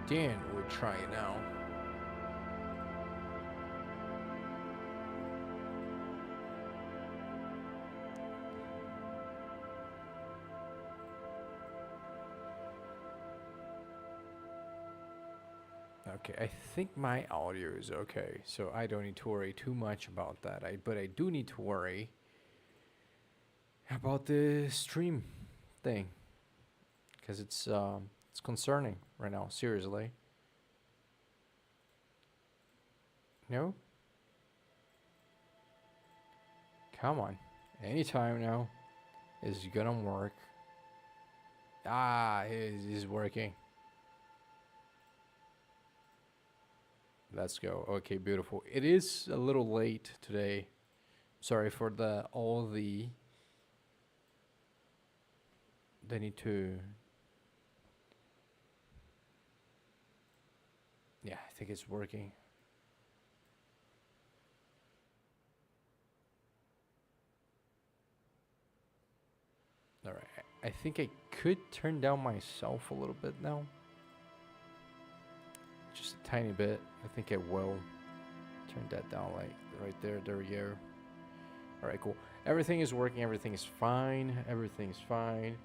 Then we'll try it now. Okay, I think my audio is okay, so I don't need to worry too much about that. But I do need to worry about the stream thing, because it's concerning right now. Seriously, no, come on, anytime now is gonna work. Ah, it is working. Let's go. Okay, beautiful. It is a little late today. Sorry for the all the. They need to. Yeah, I think it's working. All right. I think I could turn down myself a little bit now. Just a tiny bit. I think I will turn that down, like right there. There we go. All right, cool. Everything is working. Everything is fine. Everything's fine.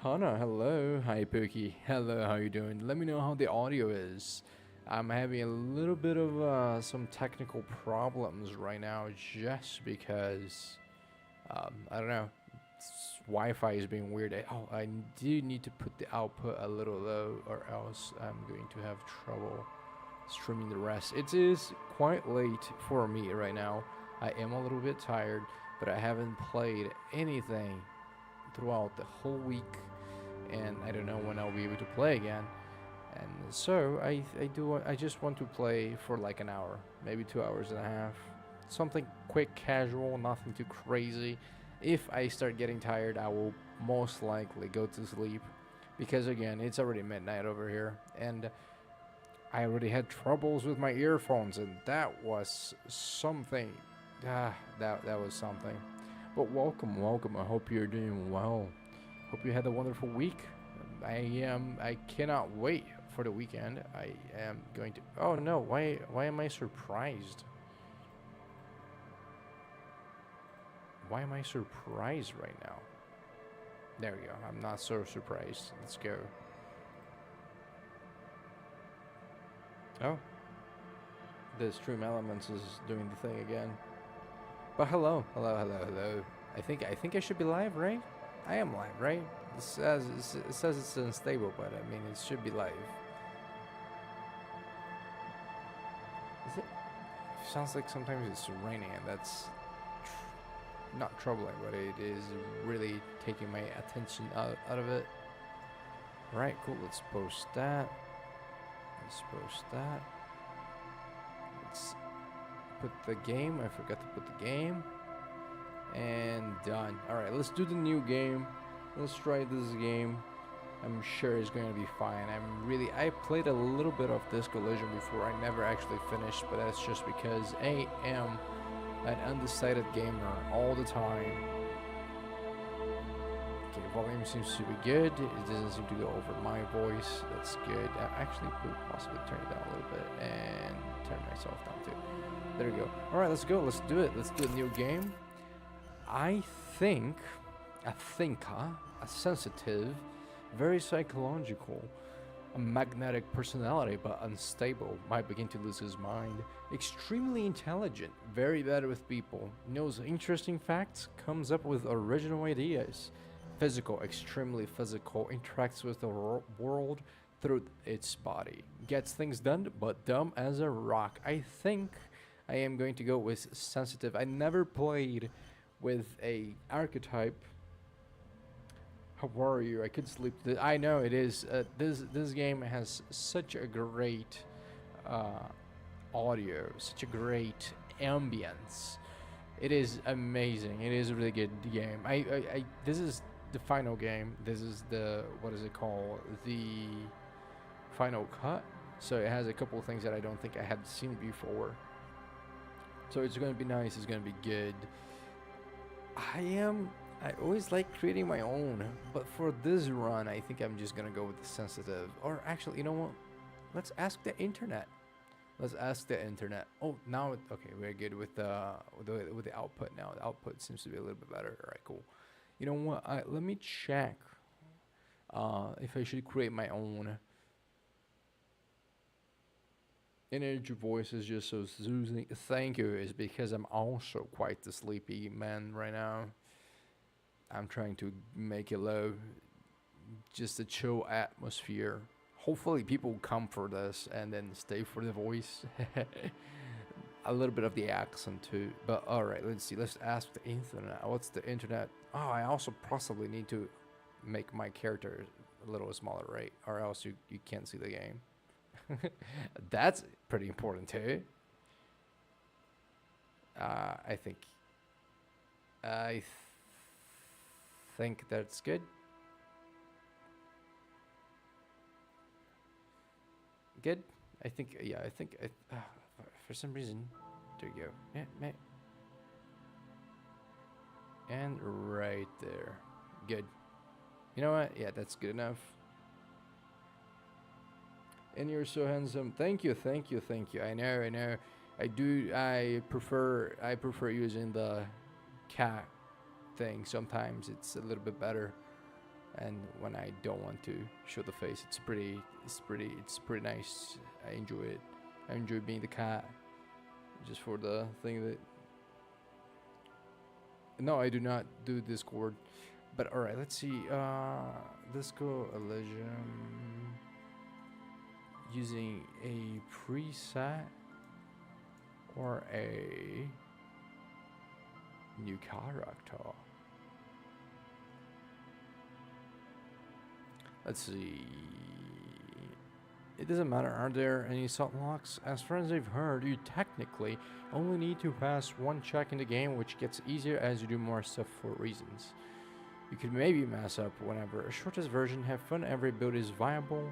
Hana, hello. Hi, Pookie. Hello, how you doing? Let me know how the audio is. I'm having a little bit of some technical problems right now, just because I don't know. Wi-Fi is being weird. I do need to put the output a little low, or else I'm going to have trouble streaming the rest. It is quite late for me right now. I am a little bit tired, but I haven't played anything throughout the whole week, and I don't know when I'll be able to play again. And so I just want to play for like an hour, maybe 2 hours and a half. Something quick, casual, nothing too crazy. If I start getting tired, I will most likely go to sleep, because again, it's already midnight over here, and I already had troubles with my earphones, and that was something. That was something. But welcome. I hope you're doing well. Hope you had a wonderful week. I cannot wait for the weekend. I am going to. Oh no! Why am I surprised? Why am I surprised right now? There we go. I'm not so surprised. Let's go. Oh. The stream elements is doing the thing again. But hello. I think I should be live, right? I am live, right? It says it's unstable, but I mean it should be live. Is it? Sounds like sometimes it's raining, and that's not troubling, but it is really taking my attention out of it. Alright, cool. Let's post that. Let's put the game. I forgot to put the game. And done. Alright, let's do the new game. Let's try this game. I'm sure it's going to be fine. I played a little bit of this Elysium before. I never actually finished, but that's just because I am an undecided gamer all the time. Okay, volume seems to be good. It doesn't seem to go over my voice. That's good. I actually could possibly turn it down a little bit and turn myself down too. There we go. All right, let's go. Let's do it. Let's do a new game. I think a thinker, a sensitive, very psychological, a magnetic personality but unstable, might begin to lose his mind. Extremely intelligent, very bad with people, knows interesting facts, comes up with original ideas. Physical, extremely physical, interacts with the world through its body. Gets things done, but dumb as a rock. I think I am going to go with sensitive. I never played with a archetype. How are you? I could sleep. I know it is. This game has such a great audio, such a great ambience. It is amazing. It is a really good game. I this is the final game. This is the, what is it called? The final cut. So it has a couple of things that I don't think I had seen before. So it's going to be nice. It's going to be good. I always like creating my own, but for this run, I think I'm just gonna go with the sensitive. Or actually, you know what? Let's ask the internet. Let's ask the internet. Oh, now okay, we're good with the output now. The output seems to be a little bit better. All right, cool. You know what? Let me check if I should create my own energy voices just so soothing. Thank you. Is because I'm also quite the sleepy man right now. I'm trying to make it low, just a chill atmosphere. Hopefully people come for this and then stay for the voice. A little bit of the accent too. But all right, let's see. Let's ask the internet. What's the internet? Oh, I also possibly need to make my character a little smaller, right? Or else you can't see the game. That's pretty important too. I think. I think that's good. Good. I think. Yeah. I think. For some reason, there you go. Yeah, mate. And right there. Good. You know what? Yeah, that's good enough. And you're so handsome. Thank you, thank you, thank you. I know, I know. I prefer using the cat thing. Sometimes it's a little bit better. And when I don't want to show the face, it's pretty nice. I enjoy it. I enjoy being the cat. Just for the thing that. No, I do not do Discord. But alright, let's see. Disco Elysium. Using a preset or a new character. Let's see. It doesn't matter. Are there any salt locks? As far as I've heard, you technically only need to pass one check in the game, which gets easier as you do more stuff for reasons. You could maybe mess up whenever. A shortest version, have fun, every build is viable.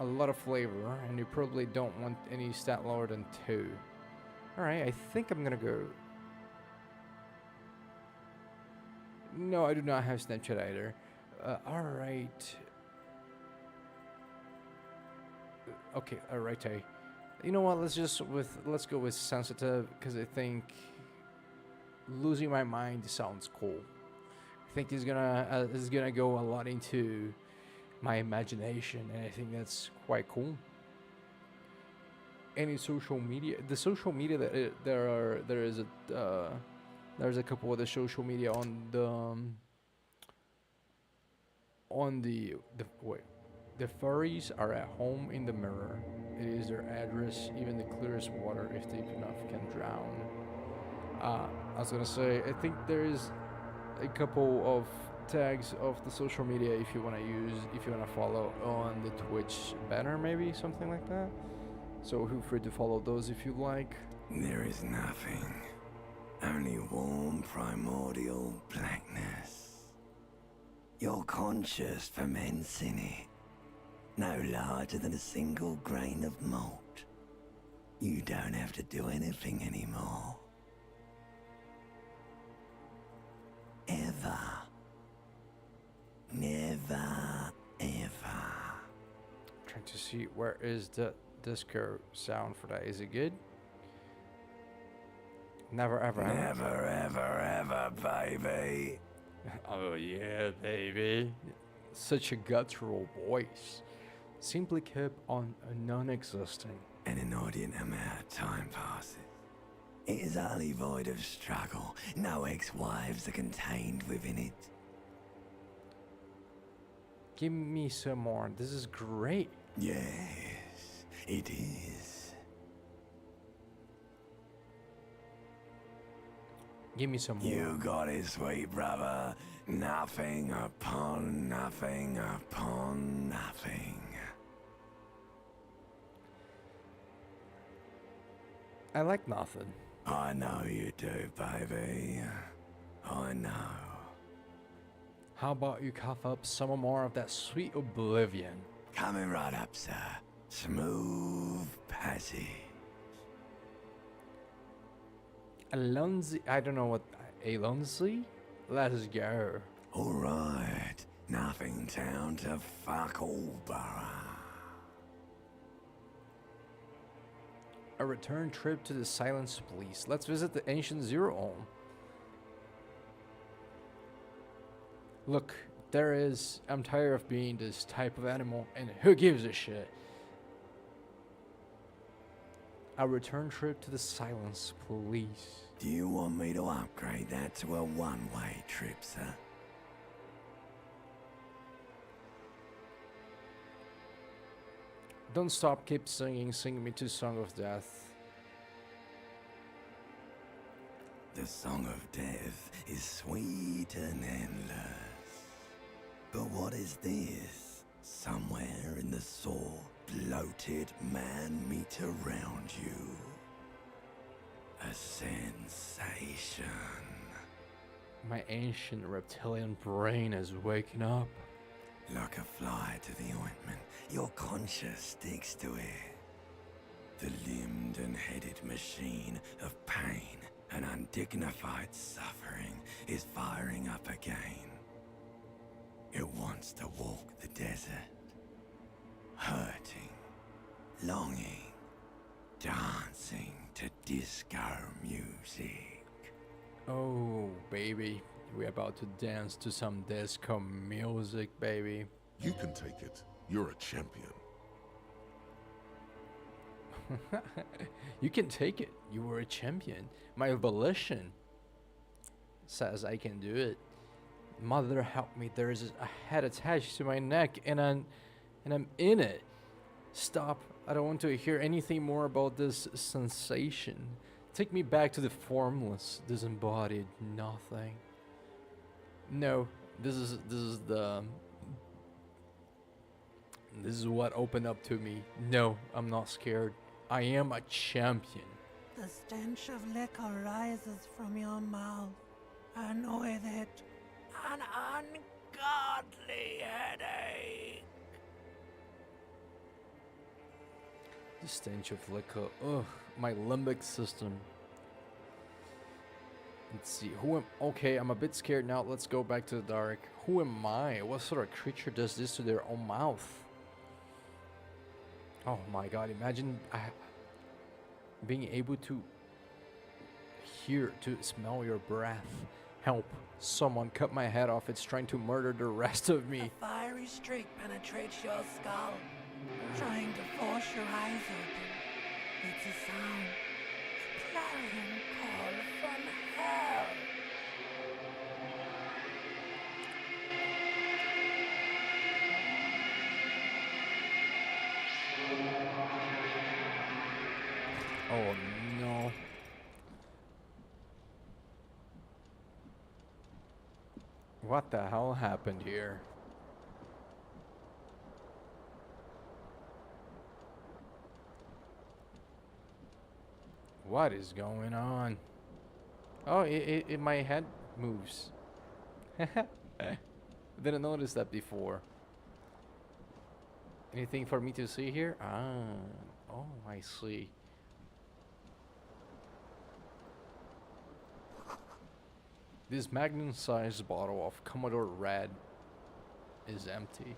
A lot of flavor, and you probably don't want any stat lower than 2. Alright, I think I'm gonna go. No, I do not have Snapchat either. Alright. Okay, alright. You know what? Let's go with sensitive, because I think losing my mind sounds cool. I think it's gonna go a lot into my imagination, and I think that's quite cool. Any social media, the social media that there's a couple of the social media on the furries are at home in the mirror. It is their address. Even the clearest water, if deep enough, can drown. I was gonna say, I think there is a couple of tags of the social media if you want to follow on the Twitch banner, maybe something like that. So feel free to follow those if you like. There is nothing, only warm primordial blackness. You're conscious ferments in it, no larger than a single grain of malt. You don't have to do anything anymore. Ever. Never, ever. Trying to see where is the disco sound for that. Is it good? Never ever ever. Never ever ever, baby. Oh yeah, baby. Such a guttural voice. Simply kept on a non-existent. An inordinate amount of time passes. It is utterly void of struggle. No ex-wives are contained within it. Give me some more. This is great. Yes, it is. Give me some more. You got it, sweet brother. Nothing upon nothing upon nothing. I like nothing. I know you do, baby. I know. How about you cough up some more of that sweet oblivion? Coming right up, sir. Smooth passage. Alonzi, I don't know what. Alonzi? Let's go. Alright. Nothing town to fuck all borough. A return trip to the Silence Police. Let's visit the ancient Zero home. Look, there is... I'm tired of being this type of animal, and who gives a shit? A return trip to the Silence Police. Do you want me to upgrade that to a one-way trip, sir? Don't stop, keep singing, sing me to Song of Death. The Song of Death is sweet and endless. But what is this? Somewhere in the sore, bloated man-meat around you. A sensation. My ancient reptilian brain is waking up. Like a fly to the ointment, your conscience sticks to it. The limbed and headed machine of pain and undignified suffering is firing up again. It wants to walk the desert, hurting, longing, dancing to disco music. Oh, baby. We're about to dance to some disco music, baby. You can take it. You're a champion. You can take it. You were a champion. My volition says I can do it. Mother help me. There is a head attached to my neck and I'm in it. Stop. I don't want to hear anything more about this sensation. Take me back to the formless, disembodied nothing. No, this is what opened up to me. No, I'm not scared. I am a champion. The stench of liquor rises from your mouth, and with it, an ungodly headache. The stench of liquor. Ugh, my limbic system. Let's see. Okay, I'm a bit scared now. Let's go back to the dark. Who am I? What sort of creature does this to their own mouth? Oh my god, imagine being able to hear, to smell your breath. Help. Someone cut my head off. It's trying to murder the rest of me. A fiery streak penetrates your skull, trying to force your eyes open. It's a sound. A clarion call from hell. Oh no. What the hell happened here? What is going on? Oh, my head moves. Didn't notice that before. Anything for me to see here? Oh, I see. This magnum-sized bottle of Commodore Red is empty.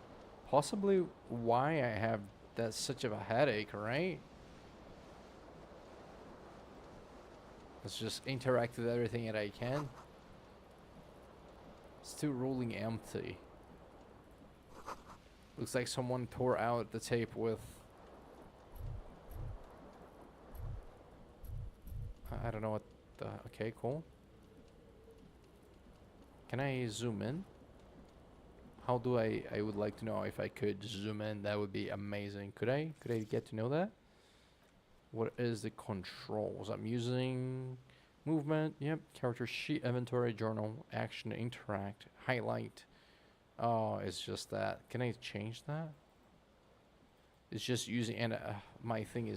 Possibly why I have that such of a headache, right? Let's just interact with everything that I can. Still rolling empty. Looks like someone tore out the tape with... I don't know what the... Okay, cool. Can I zoom in? How do I would like to know if I could zoom in. That would be amazing. Could I get to know that? What is the controls? I'm using movement. Yep. Character sheet, inventory, journal, action, interact, highlight. Oh, it's just that. Can I change that? It's just using, and my thing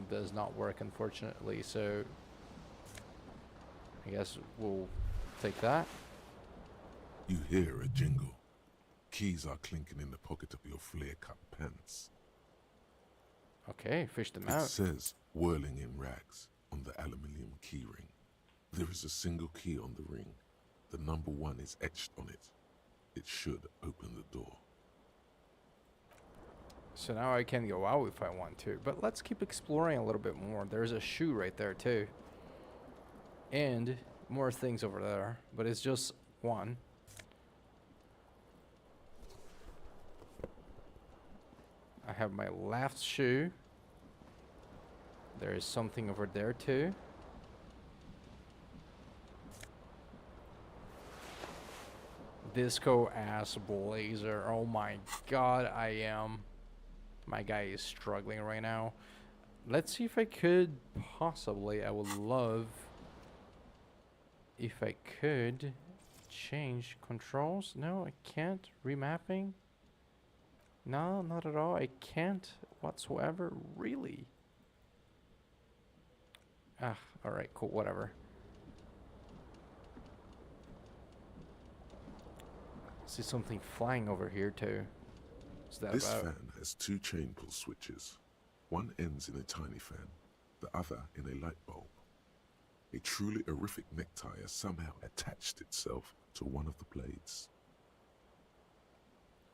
does not work, unfortunately. So I guess we'll take that. You hear a jingle. Keys are clinking in the pocket of your flare-cut pants. Okay, fish them It out. says whirling in rags on the aluminium key ring. There is a single key on the ring. The number 1 is etched on it. It should open the door. So now I can go out if I want to. But let's keep exploring a little bit more. There's a shoe right there too. And more things over there. But it's just one. I have my left shoe. There is something over there too. Disco ass blazer. Oh my god, my guy is struggling right now. Let's see if I could possibly, I would love if I could change controls. No, I can't. Remapping? No, not at all. I can't whatsoever. Really? Ah, alright, cool, whatever. See something flying over here too. What's that This about? fan has 2 chain pull switches. One ends in a tiny fan, the other in a light bulb. A truly horrific necktie has somehow attached itself to one of the blades.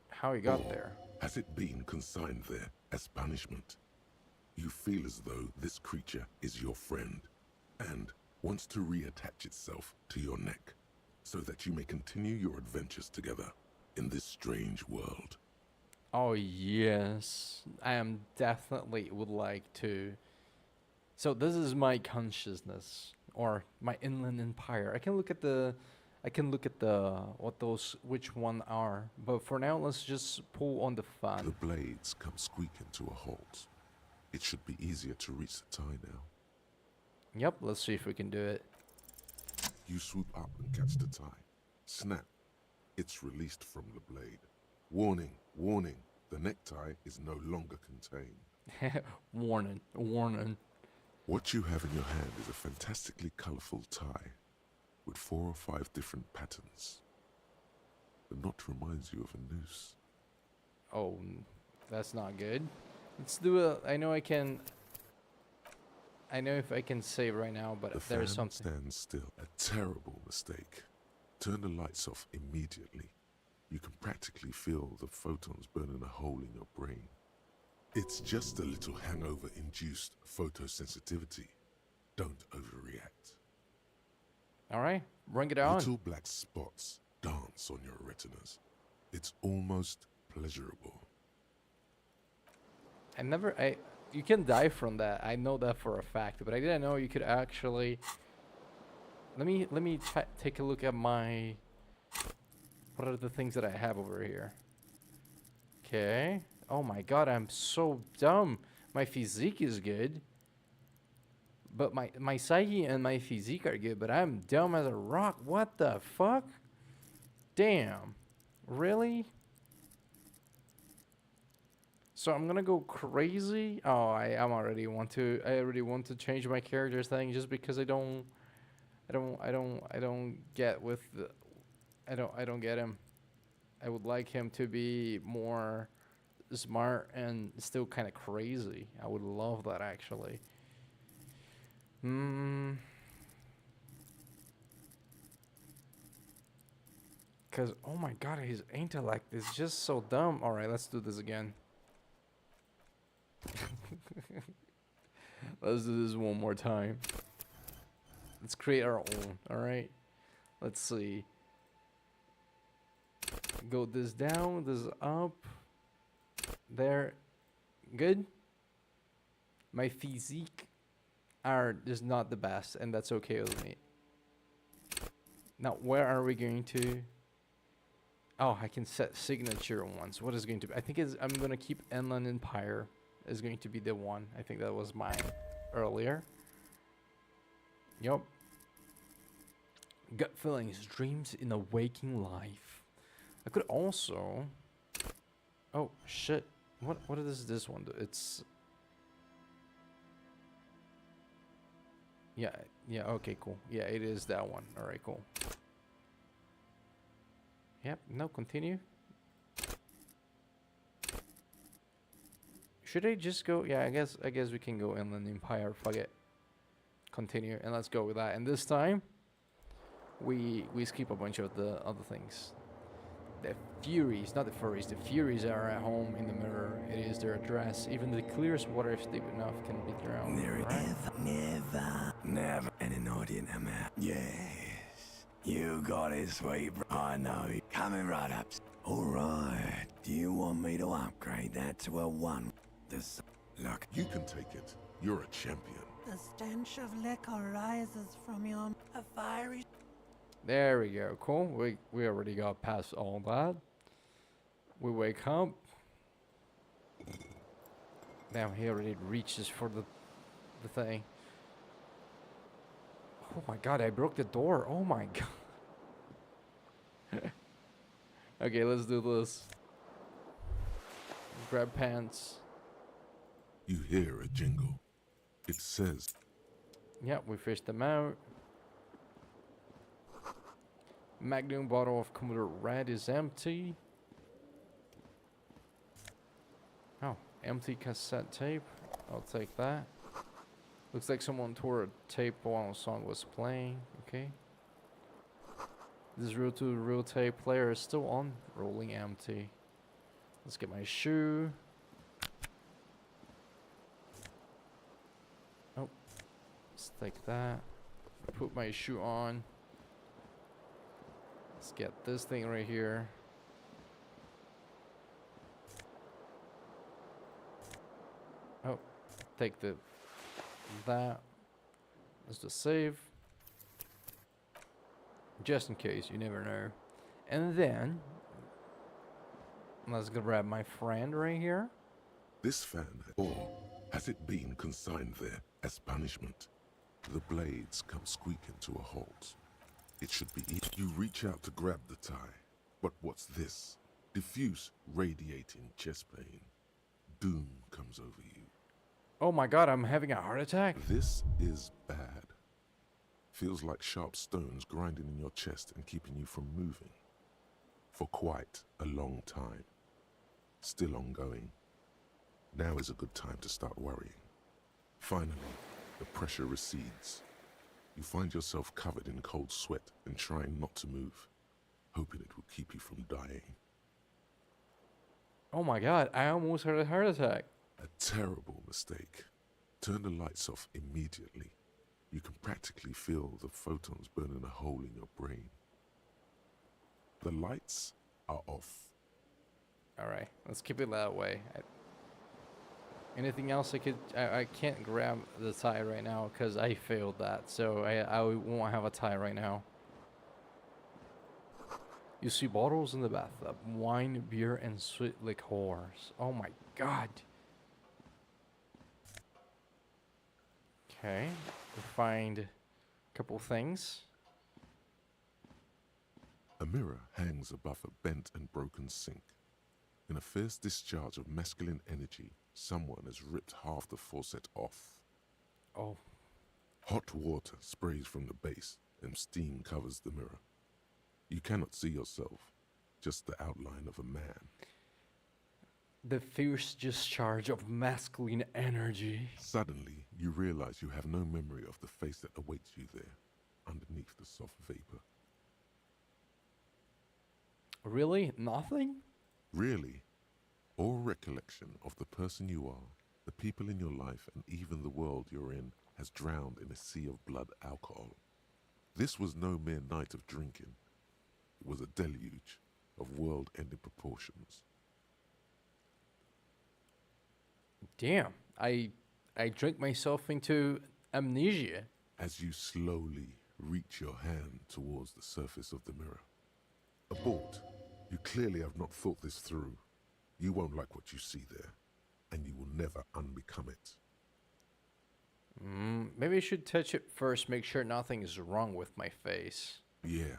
How he got Or there? has it been consigned there as punishment? You feel as though this creature is your friend and wants to reattach itself to your neck so that you may continue your adventures together in this strange world. Oh yes, I am definitely would like to. So this is my consciousness or my inland empire. I can look at the what those which one are. But for now, let's just pull on the fan. The blades come squeaking to a halt. It should be easier to reach the tie now. Yep, let's see if we can do it. You swoop up and catch the tie. Snap. It's released from the blade. Warning, warning. The necktie is no longer contained. Warning, warning. What you have in your hand is a fantastically colorful tie with 4 or 5 different patterns. The knot reminds you of a noose. Oh, that's not good. Let's do a. I know I can. I know if I can save right now, but The there's fan something. stands still. A terrible mistake. Turn the lights off immediately. You can practically feel the photons burning a hole in your brain. It's just a little hangover-induced photosensitivity. Don't overreact. All right, bring it on. Little black spots dance on your retinas. It's almost pleasurable. You can die from that. I know that for a fact, but I didn't know you could actually. Let me take a look at my. What are the things that I have over here? Okay. Oh my god, I'm so dumb. My physique is good. But my psyche and my physique are good, but I'm dumb as a rock. What the fuck? Damn. Really? So I'm gonna go crazy. Oh, I already want to change my character's thing just because I don't get with the, I don't get him. I would like him to be more smart and still kind of crazy. I would love that actually. Cause oh my god, his intellect is just so dumb. All right, let's do this again. Let's do this one more time. Let's create our own. All right. Let's see. Go this down, this up. There. Good. My physique is not the best, and that's okay with me. Now, where are we going to? Oh, I can set signature ones. What is going to be? I think I'm going to keep Inland Empire is going to be the one. I think that was mine earlier. Yup. Gut feelings, dreams in a waking life. I could also. Oh shit! What does this one do? It's. Yeah. Okay. Cool. Yeah, it is that one. All right. Cool. Yep. No. Continue. Should I just go? Yeah. I guess we can go Inland Empire. Fuck it. Continue and let's go with that. And this time. We skip a bunch of the other things. The Furies, not the furries, the Furies are at home in the mirror. It is their address. Even the clearest water, if deep enough, can be drowned. There is Right? never an inordinate amount. Yes, you got it, sweet bro. I know. Coming right up. All right. Do you want me to upgrade that to a 1? Look, You can take it. You're a champion. The stench of liquor rises from your a fiery. There we go. Cool. We already got past all that. We wake up. Now he already reaches for the thing. Oh my god, I broke the door. Oh my god. Okay, let's do this. Grab pants. You hear a jingle. It says, Yep, we fished them out. Magnum bottle of Commodore Red is empty. Oh, empty cassette tape. I'll take that. Looks like someone tore a tape while a song was playing. Okay. This reel-to-reel tape player is still on. Rolling empty. Let's get my shoe. Oh. Let's take that. Put my shoe on. Let's get this thing right here. Oh, take that. Let's just save. Just in case, you never know. And then let's grab my friend right here. this fan, or has it been consigned there as punishment? The blades come squeaking to a halt. It should be easy. You reach out to grab the tie. But what's this? Diffuse, radiating chest pain. Doom comes over you. Oh my god, I'm having a heart attack. This is bad. Feels like sharp stones grinding in your chest and keeping you from moving. For quite a long time. Still ongoing. Now is a good time to start worrying. Finally, the pressure recedes. You find yourself covered in cold sweat and trying not to move, hoping it will keep you from dying. Oh my god, I almost had a heart attack. A terrible mistake. Turn the lights off immediately. You can practically feel the photons burning a hole in your brain. The lights are off. Alright, let's keep it that way. Anything else I can't grab the tie right now because I failed that. So I won't have a tie right now. You see bottles in the bathtub. Wine, beer, and sweet liqueurs. Oh my god. Okay, we find a couple things. A mirror hangs above a bent and broken sink. In a fierce discharge of masculine energy, someone has ripped half the faucet off. Oh, Hot water sprays from the base and steam covers the mirror. You cannot see yourself, just the outline of a man. the fierce discharge of masculine energy. Suddenly, you realize you have no memory of the face that awaits you there, underneath the soft vapor. Really? Nothing? Really, all recollection of the person you are, the people in your life, and even the world you're in has drowned in a sea of blood alcohol. This was no mere night of drinking. It was a deluge of world-ending proportions. Damn, I drank myself into amnesia. As you slowly reach your hand towards the surface of the mirror. Abort. You clearly have not thought this through. You won't like what you see there, and you will never unbecome it. Maybe I should touch it first, make sure nothing is wrong with my face. Yeah,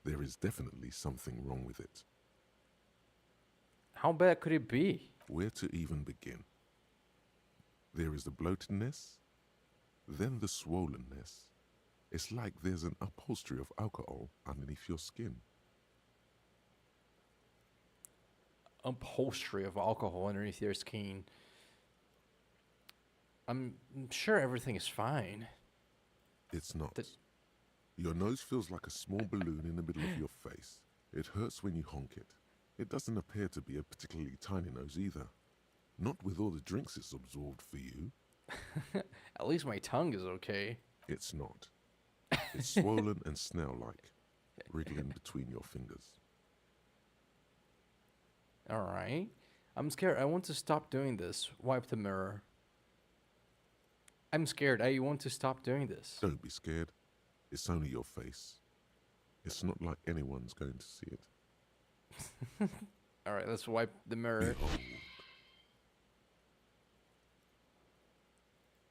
there is definitely something wrong with it. How bad could it be? Where to even begin? There is the bloatedness, then the swollenness. It's like there's an upholstery of alcohol underneath your skin. Upholstery of alcohol underneath your skin. I'm sure everything is fine. It's not. This- Your nose feels like a small balloon in the middle of your face. It hurts when you honk it. It doesn't appear to be a particularly tiny nose either. Not with all the drinks it's absorbed for you. At least my tongue is okay. It's not. It's swollen and snail-like, wriggling between your fingers. Alright. I'm scared. I want to stop doing this. Wipe the mirror. I'm scared. I want to stop doing this. Don't be scared. It's only your face. It's not like anyone's going to see it. Alright, let's wipe the mirror. Behold.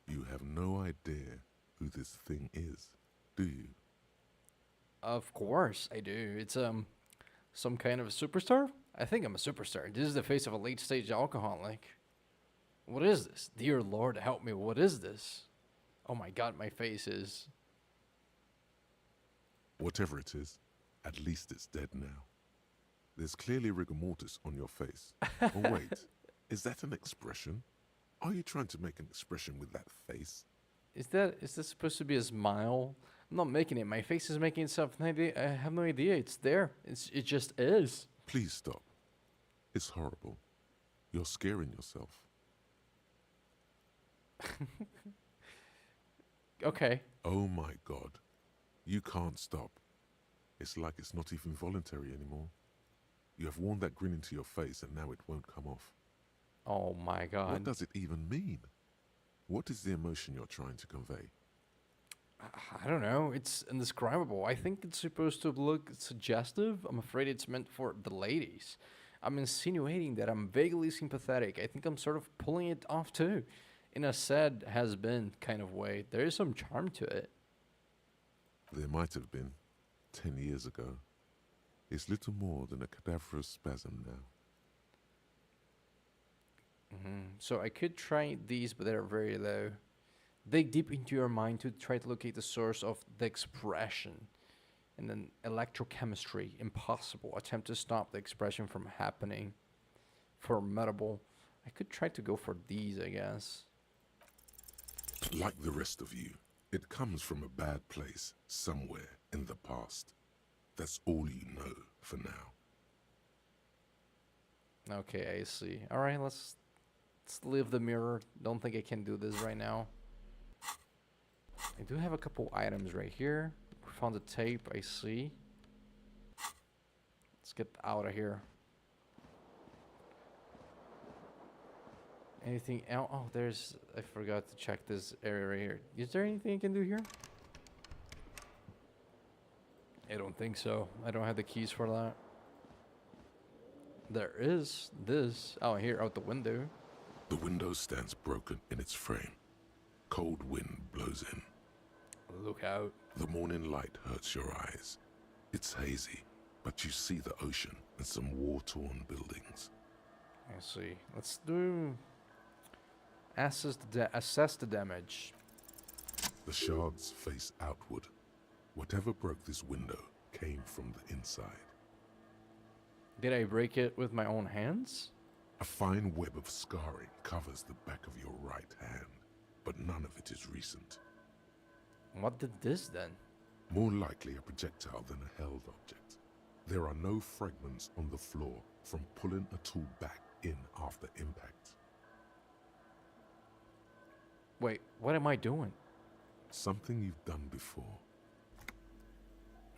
You have no idea who this thing is, do you? Of course I do. It's some kind of a superstar? I think I'm a superstar. This is the face of a late stage alcoholic. What is this? Dear Lord, help me. What is this? Oh my god, my face is... Whatever it is, at least it's dead now. There's clearly rigor mortis on your face. Oh wait, is that an expression? Are you trying to make an expression with that face? Is this supposed to be a smile? I'm not making it. My face is making itself. I have no idea. It's there. It just is. Please stop. It's horrible. You're scaring yourself. Okay. Oh my god. You can't stop. It's like it's not even voluntary anymore. You have worn that grin into your face and now it won't come off. Oh my god. What does it even mean? What is the emotion you're trying to convey? I don't know. It's indescribable. I think it's supposed to look suggestive. I'm afraid it's meant for the ladies. I'm insinuating that I'm vaguely sympathetic. I think I'm sort of pulling it off too. In a sad has-been kind of way. There is some charm to it. There might have been 10 years ago. It's little more than a cadaverous spasm now. So I could try these, but they're very low. Dig deep into your mind to try to locate the source of the expression. And then electrochemistry, impossible. Attempt to stop the expression from happening. Formidable. I could try to go for these, I guess. Like the rest of you, it comes from a bad place somewhere in the past. That's all you know for now. Okay, I see. Alright, let's leave the mirror. Don't think I can do this right now. I do have a couple items right here. We found the tape, I see. Let's get out of here. Anything else? Oh, there's... I forgot to check this area right here. Is there anything I can do here? I don't think so. I don't have the keys for that. There is this out here, out the window. The window stands broken in its frame. Cold wind blows in. Look out. The morning light hurts your eyes. It's hazy, but you see the ocean and some war-torn buildings. I see. Let's do... assess the damage. The shards face outward. Whatever broke this window came from the inside. Did I break it with my own hands? A fine web of scarring covers the back of your right hand, but none of it is recent. What did this then? More likely a projectile than a held object. There are no fragments on the floor from pulling a tool back in after impact. Wait, what am I doing? Something you've done before.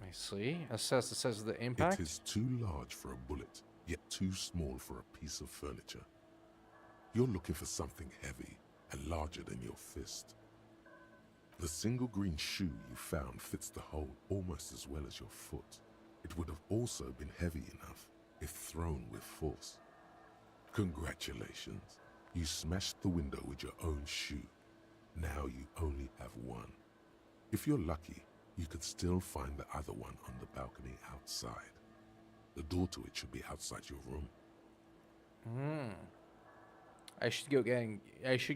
I see. Assess the impact. It is too large for a bullet, yet too small for a piece of furniture. You're looking for something heavy and larger than your fist. The single green shoe you found fits the hole almost as well as your foot. It would have also been heavy enough if thrown with force. Congratulations. You smashed the window with your own shoe. Now you only have one. If you're lucky, you could still find the other one on the balcony outside. The door to it should be outside your room. I should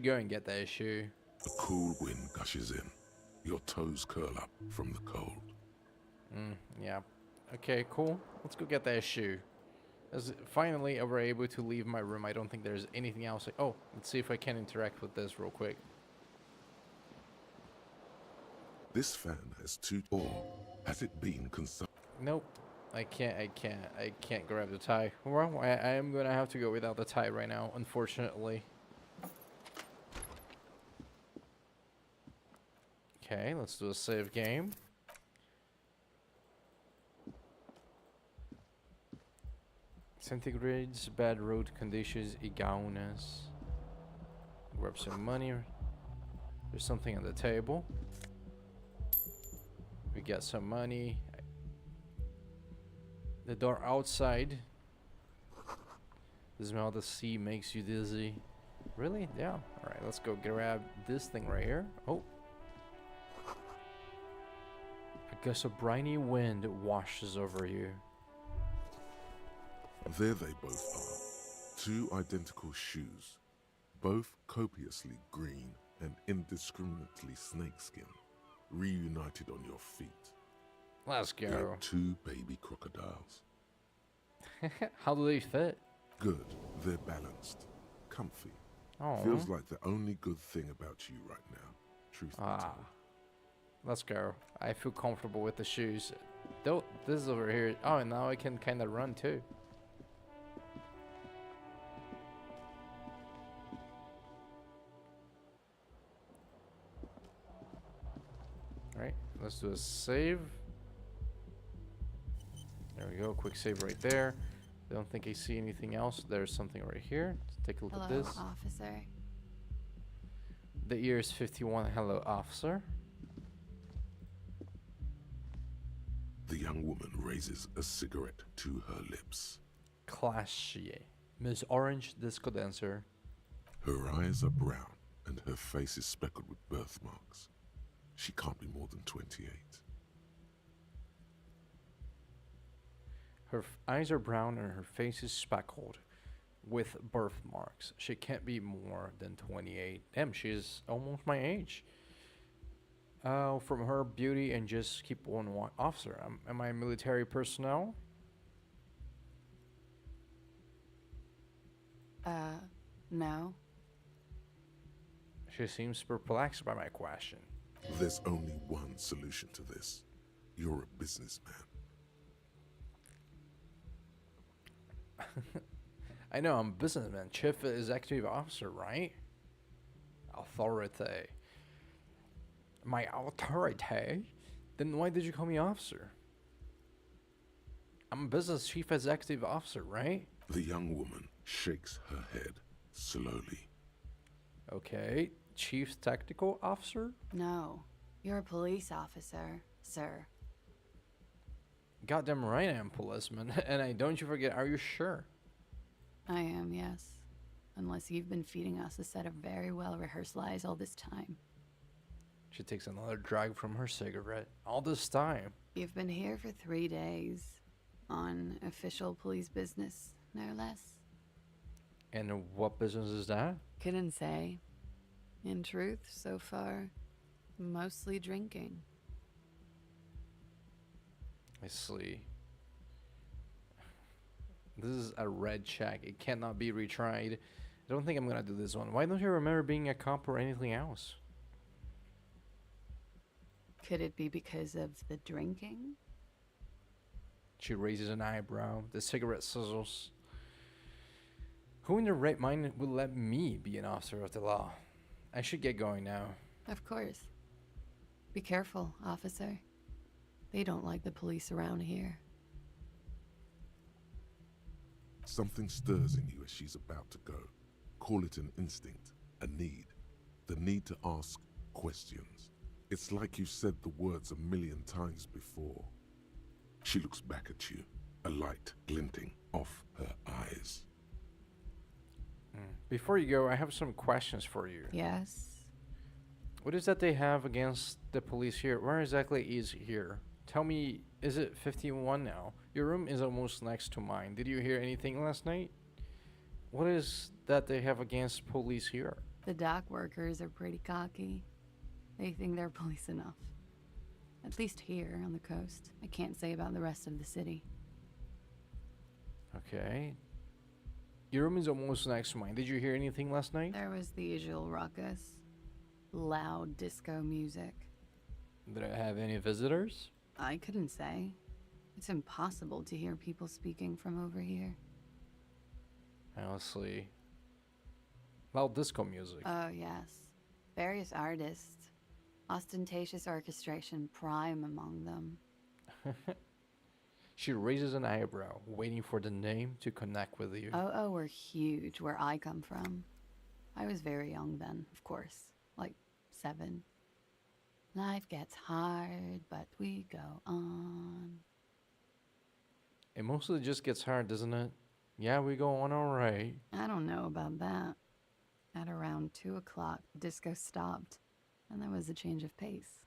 go and get that shoe. A cool wind gushes in. Your toes curl up from the cold. Yeah. Okay, cool. Let's go get that shoe. As finally, I were able to leave my room. I don't think there's anything else. Oh, let's see if I can interact with this real quick. This fan has two... Or has it been consumed? Nope. I can't grab the tie. Well, I am gonna have to go without the tie right now, unfortunately. Okay, let's do a save game. Centigrades, bad road conditions, igaunas. Grab some money. There's something on the table. We got some money. The door outside. The smell of the sea makes you dizzy. Really? Yeah. Alright, let's go grab this thing right here. Oh. I guess a briny wind washes over you. There they both are. Two identical shoes, both copiously green and indiscriminately snakeskin, reunited on your feet. Let's go. Like two baby crocodiles. How do they fit? Good, they're balanced, comfy. Oh. Feels like the only good thing about you right now, truth be told. Let's go. I feel comfortable with the shoes. Though this is over here. Oh, and now I can kind of run too. Alright, let's do a save. There we go, quick save right there. Don't think I see anything else. There's something right here. Let's take a look at this. Officer. The year is 51. Hello, officer. The young woman raises a cigarette to her lips. Classier. Miss Orange Disco Dancer. Her eyes are brown and her face is speckled with birthmarks. She can't be more than 28. Her eyes are brown and her face is speckled with birthmarks. She can't be more than 28. Damn, she's almost my age. From her beauty and just keep on one. Officer, am I military personnel? No. She seems perplexed by my question. There's only one solution to this. You're a businessman. I know, I'm a businessman. Chief executive officer, right? Authority. My authority? Then why did you call me officer? I'm a business chief executive officer, right? The young woman shakes her head slowly. Okay. Chief technical officer? No. You're a police officer, sir. Goddamn right I am policeman. And I don't you forget, are you sure? I am, yes. Unless you've been feeding us a set of very well-rehearsed lies all this time. She takes another drag from her cigarette. All this time. You've been here for 3 days. On official police business, no less. And what business is that? Couldn't say. In truth, so far, mostly drinking. I see. This is a red check. It cannot be retried. I don't think I'm gonna do this one. Why don't you remember being a cop or anything else? Could it be because of the drinking? She raises an eyebrow. The cigarette sizzles. Who in their right mind would let me be an officer of the law? I should get going now. Of course. Be careful, officer. They don't like the police around here. Something stirs in you as she's about to go. Call it an instinct, a need. The need to ask questions. It's like you've said the words a million times before. She looks back at you, a light glinting off her eyes. Before you go, I have some questions for you. Yes? What is that they have against the police here? Where exactly is here? Tell me, is it 51 now? Your room is almost next to mine. Did you hear anything last night? What is that they have against police here? The dock workers are pretty cocky. They think they're police enough. At least here on the coast. I can't say about the rest of the city. Okay. Your room is almost next to mine. Did you hear anything last night? There was the usual ruckus. Loud disco music. Did I have any visitors? I couldn't say. It's impossible to hear people speaking from over here. Honestly. Loud disco music. Oh, yes. Various artists. Ostentatious orchestration prime among them. She raises an eyebrow, waiting for the name to connect with you. Oh, were huge where I come from. I was very young then, of course. Like 7. Life gets hard, but we go on. It mostly just gets hard, doesn't it? Yeah, we go on alright. I don't know about that. At around 2 o'clock, disco stopped, and there was a change of pace.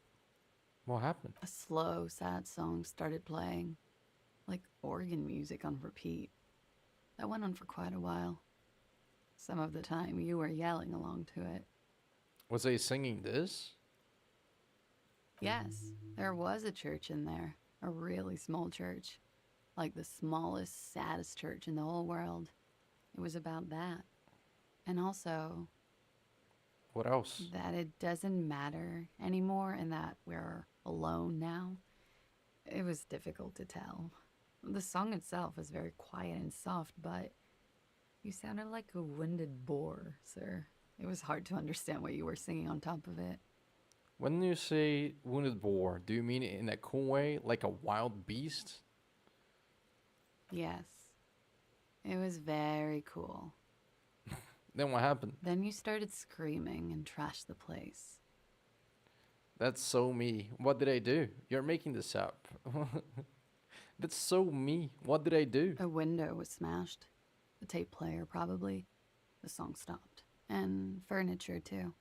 What happened? A slow, sad song started playing, like organ music on repeat. That went on for quite a while. Some of the time, you were yelling along to it. Was they singing this? Yes, there was a church in there, a really small church, like the smallest, saddest church in the whole world. It was about that. And also, What else? that it doesn't matter anymore and that we're alone now. It was difficult to tell. The song itself was very quiet and soft, but you sounded like a winded boar, sir. It was hard to understand what you were singing on top of it. When you say wounded boar, do you mean it in a cool way, like a wild beast? Yes. It was very cool. Then what happened? Then you started screaming and trashed the place. That's so me. What did I do? You're making this up. That's so me. What did I do? A window was smashed. The tape player, probably. The song stopped. And furniture, too.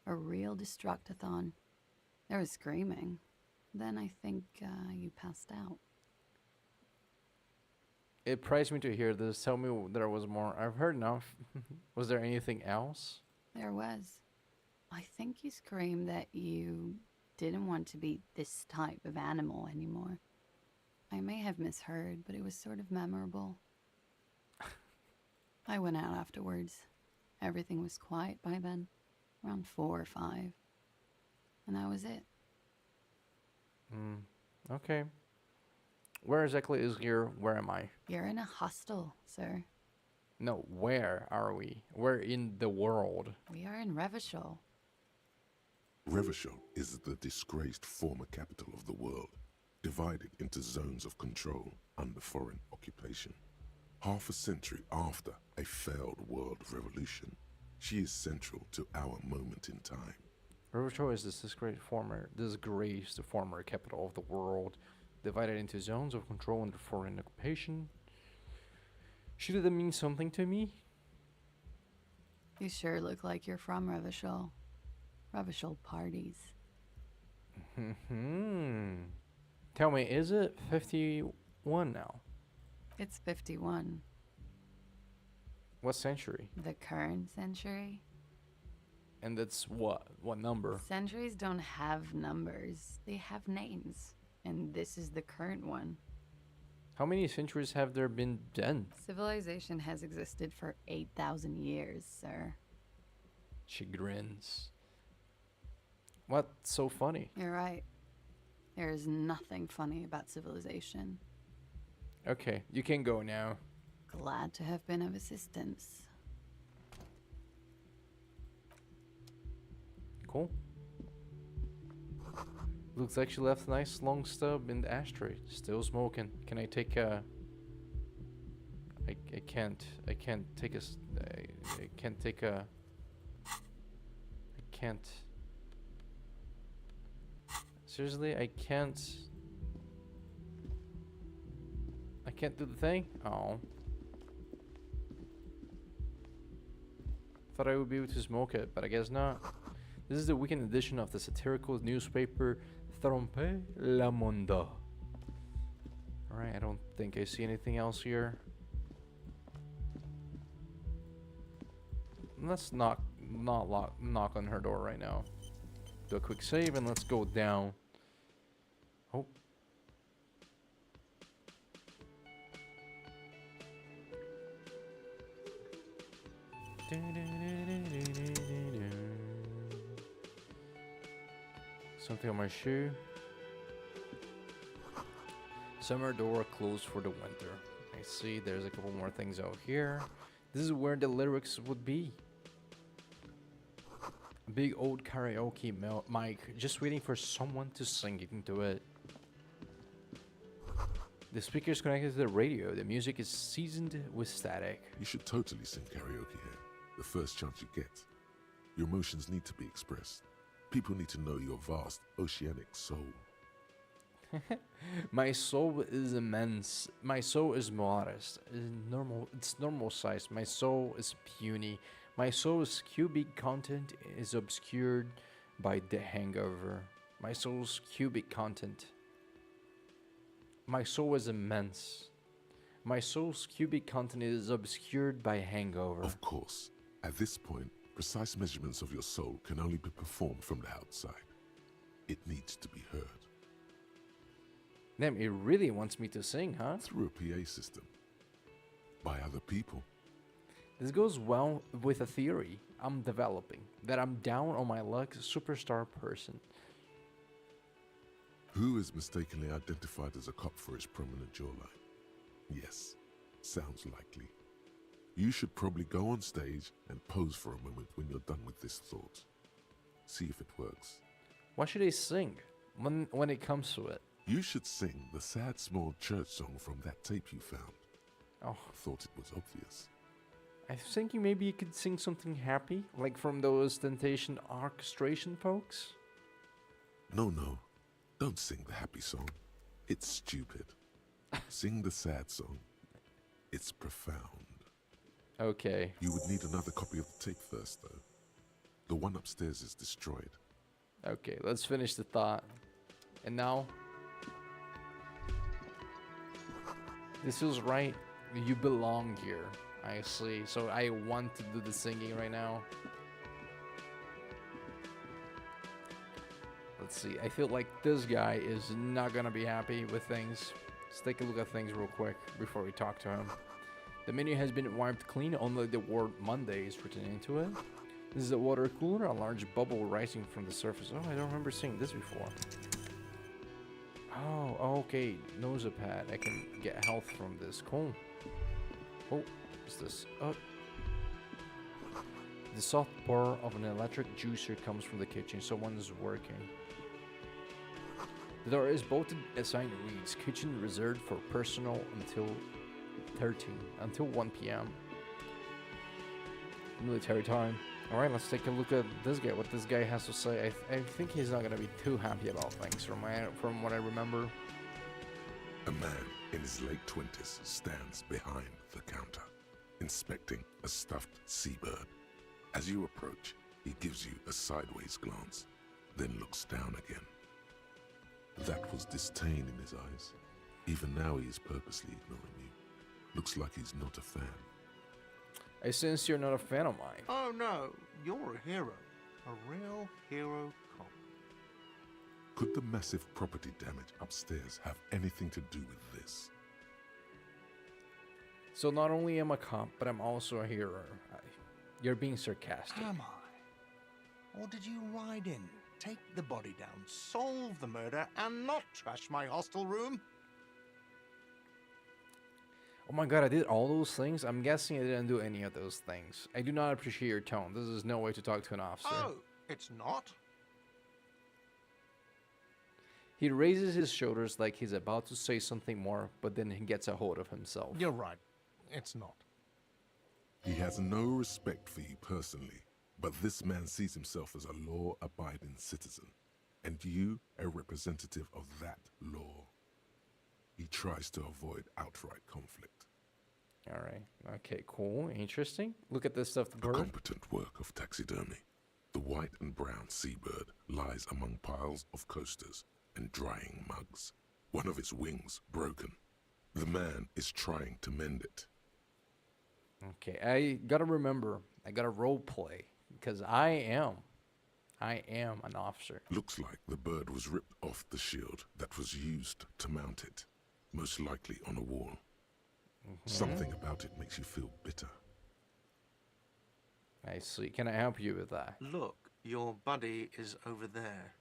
A real destructathon. There was screaming. Then I think you passed out. It surprised me to hear this. Tell me there was more. I've heard enough. Was there anything else? There was. I think you screamed that you didn't want to be this type of animal anymore. I may have misheard, but it was sort of memorable. I went out afterwards. Everything was quiet by then, around 4 or 5. And that was it. Okay. Where exactly is here? Where am I? You're in a hostel, sir. No, where are we? Where in the world? We are in Revachol. Revachol is the disgraced former capital of the world, divided into zones of control under foreign occupation. Half a century after a failed world revolution, she is central to our moment in time. Riverdale is this disgraced former capital of the world, divided into zones of control under foreign occupation. Should that mean something to me? You sure look like you're from Revachol. Revachol parties. Tell me, is it 51 now? It's 51. What century? The current century? And that's what? What number? Centuries don't have numbers. They have names. And this is the current one. How many centuries have there been then? Civilization has existed for 8,000 years, sir. She grins. What's so funny? You're right. There is nothing funny about civilization. Okay, you can go now. Glad to have been of assistance. Cool. Looks like she left a nice long stub in the ashtray. Still smoking. Can I take a... I can't take a... I can't take a... I can't... Seriously, I can't do the thing? Oh. Thought I would be able to smoke it, but I guess not. This is the weekend edition of the satirical newspaper Trompe la Monde. Alright, I don't think I see anything else here. Let's knock on her door right now. Do a quick save and let's go down. Oh. Something on my shoe. Summer door closed for the winter. I see there's a couple more things out here. This is where the lyrics would be. A big old karaoke mic, just waiting for someone to sing into it. The speaker is connected to the radio. The music is seasoned with static. You should totally sing karaoke here, the first chance you get. Your emotions need to be expressed. People need to know your vast, oceanic soul. My soul is immense. My soul is modest. It's normal size. My soul is puny. My soul's cubic content is obscured by the hangover. My soul's cubic content. My soul is immense. My soul's cubic content is obscured by hangover. Of course, at this point, precise measurements of your soul can only be performed from the outside. It needs to be heard. Damn, it really wants me to sing, huh? Through a PA system. By other people. This goes well with a theory I'm developing, that I'm down on my luck superstar person. Who is mistakenly identified as a cop for his prominent jawline? Yes, sounds likely. You should probably go on stage and pose for a moment when you're done with this thought. See if it works. What should I sing when it comes to it? You should sing the sad small church song from that tape you found. Oh, Thought it was obvious. I was thinking maybe you could sing something happy, like from those Temptation orchestration folks. No, don't sing the happy song. It's stupid. Sing the sad song. It's profound. Okay. You would need another copy of the tape first, though. The one upstairs is destroyed. Okay, let's finish the thought. And now, this feels right. You belong here. I see. So I want to do the singing right now. Let's see. I feel like this guy is not gonna be happy with things. Let's take a look at things real quick before we talk to him. The menu has been wiped clean. Only the word Monday is written into it. This is a water cooler. A large bubble rising from the surface. Oh, I don't remember seeing this before. Oh, okay. Nose pad. I can get health from this. Cool. Oh, what's this? Oh. The soft purr of an electric juicer comes from the kitchen. Someone is working. The door is bolted. A sign reads, "Kitchen reserved for personal until 1 p.m. Military time." Alright, let's take a look at this guy, what this guy has to say. I think he's not gonna be too happy about things from what I remember. A man in his late 20s stands behind the counter, inspecting a stuffed seabird. As you approach, he gives you a sideways glance, then looks down again. That was disdain in his eyes. Even now he is purposely ignoring you. Looks like he's not a fan. I sense you're not a fan of mine. Oh no, you're a hero. A real hero cop. Could the massive property damage upstairs have anything to do with this? So not only am I a cop, but I'm also a hero. You're being sarcastic. Am I? Or did you ride in, take the body down, solve the murder, and not trash my hostel room? Oh my god, I did all those things? I'm guessing I didn't do any of those things. I do not appreciate your tone. This is no way to talk to an officer. Oh, it's not? He raises his shoulders like he's about to say something more, but then he gets a hold of himself. You're right. It's not. He has no respect for you personally, but this man sees himself as a law-abiding citizen, and you a representative of that law. He tries to avoid outright conflict. Alright. Okay, cool. Interesting. Look at this stuff. The A bird. competent work of taxidermy. The white and brown seabird lies among piles of coasters and drying mugs. One of its wings broken. The man is trying to mend it. Okay, I gotta remember. I gotta role play. Because I am an officer. Looks like the bird was ripped off the shield that was used to mount it. Most likely on a wall. Something about it makes you feel bitter. I see. Can I help you with that? Look, your buddy is over there.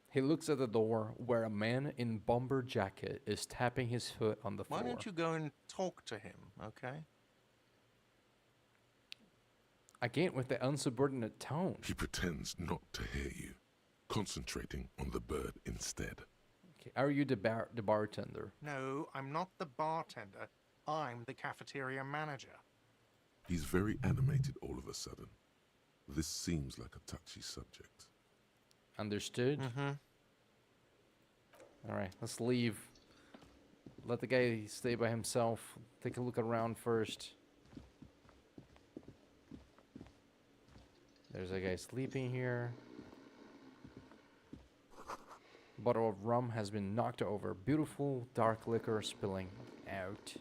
He looks at the door where a man in bomber jacket is tapping his foot on the floor. Why don't you go and talk to him, okay? Again with the unsubordinate tone. He pretends not to hear you, concentrating on the bird instead. Okay, are you the bartender? No, I'm not the bartender. I'm the cafeteria manager. He's very animated all of a sudden. This seems like a touchy subject. Understood? Mm-hmm. Alright, let's leave. Let the guy stay by himself. Take a look around first. There's a guy sleeping here. Bottle of rum has been knocked over. Beautiful dark liquor spilling out.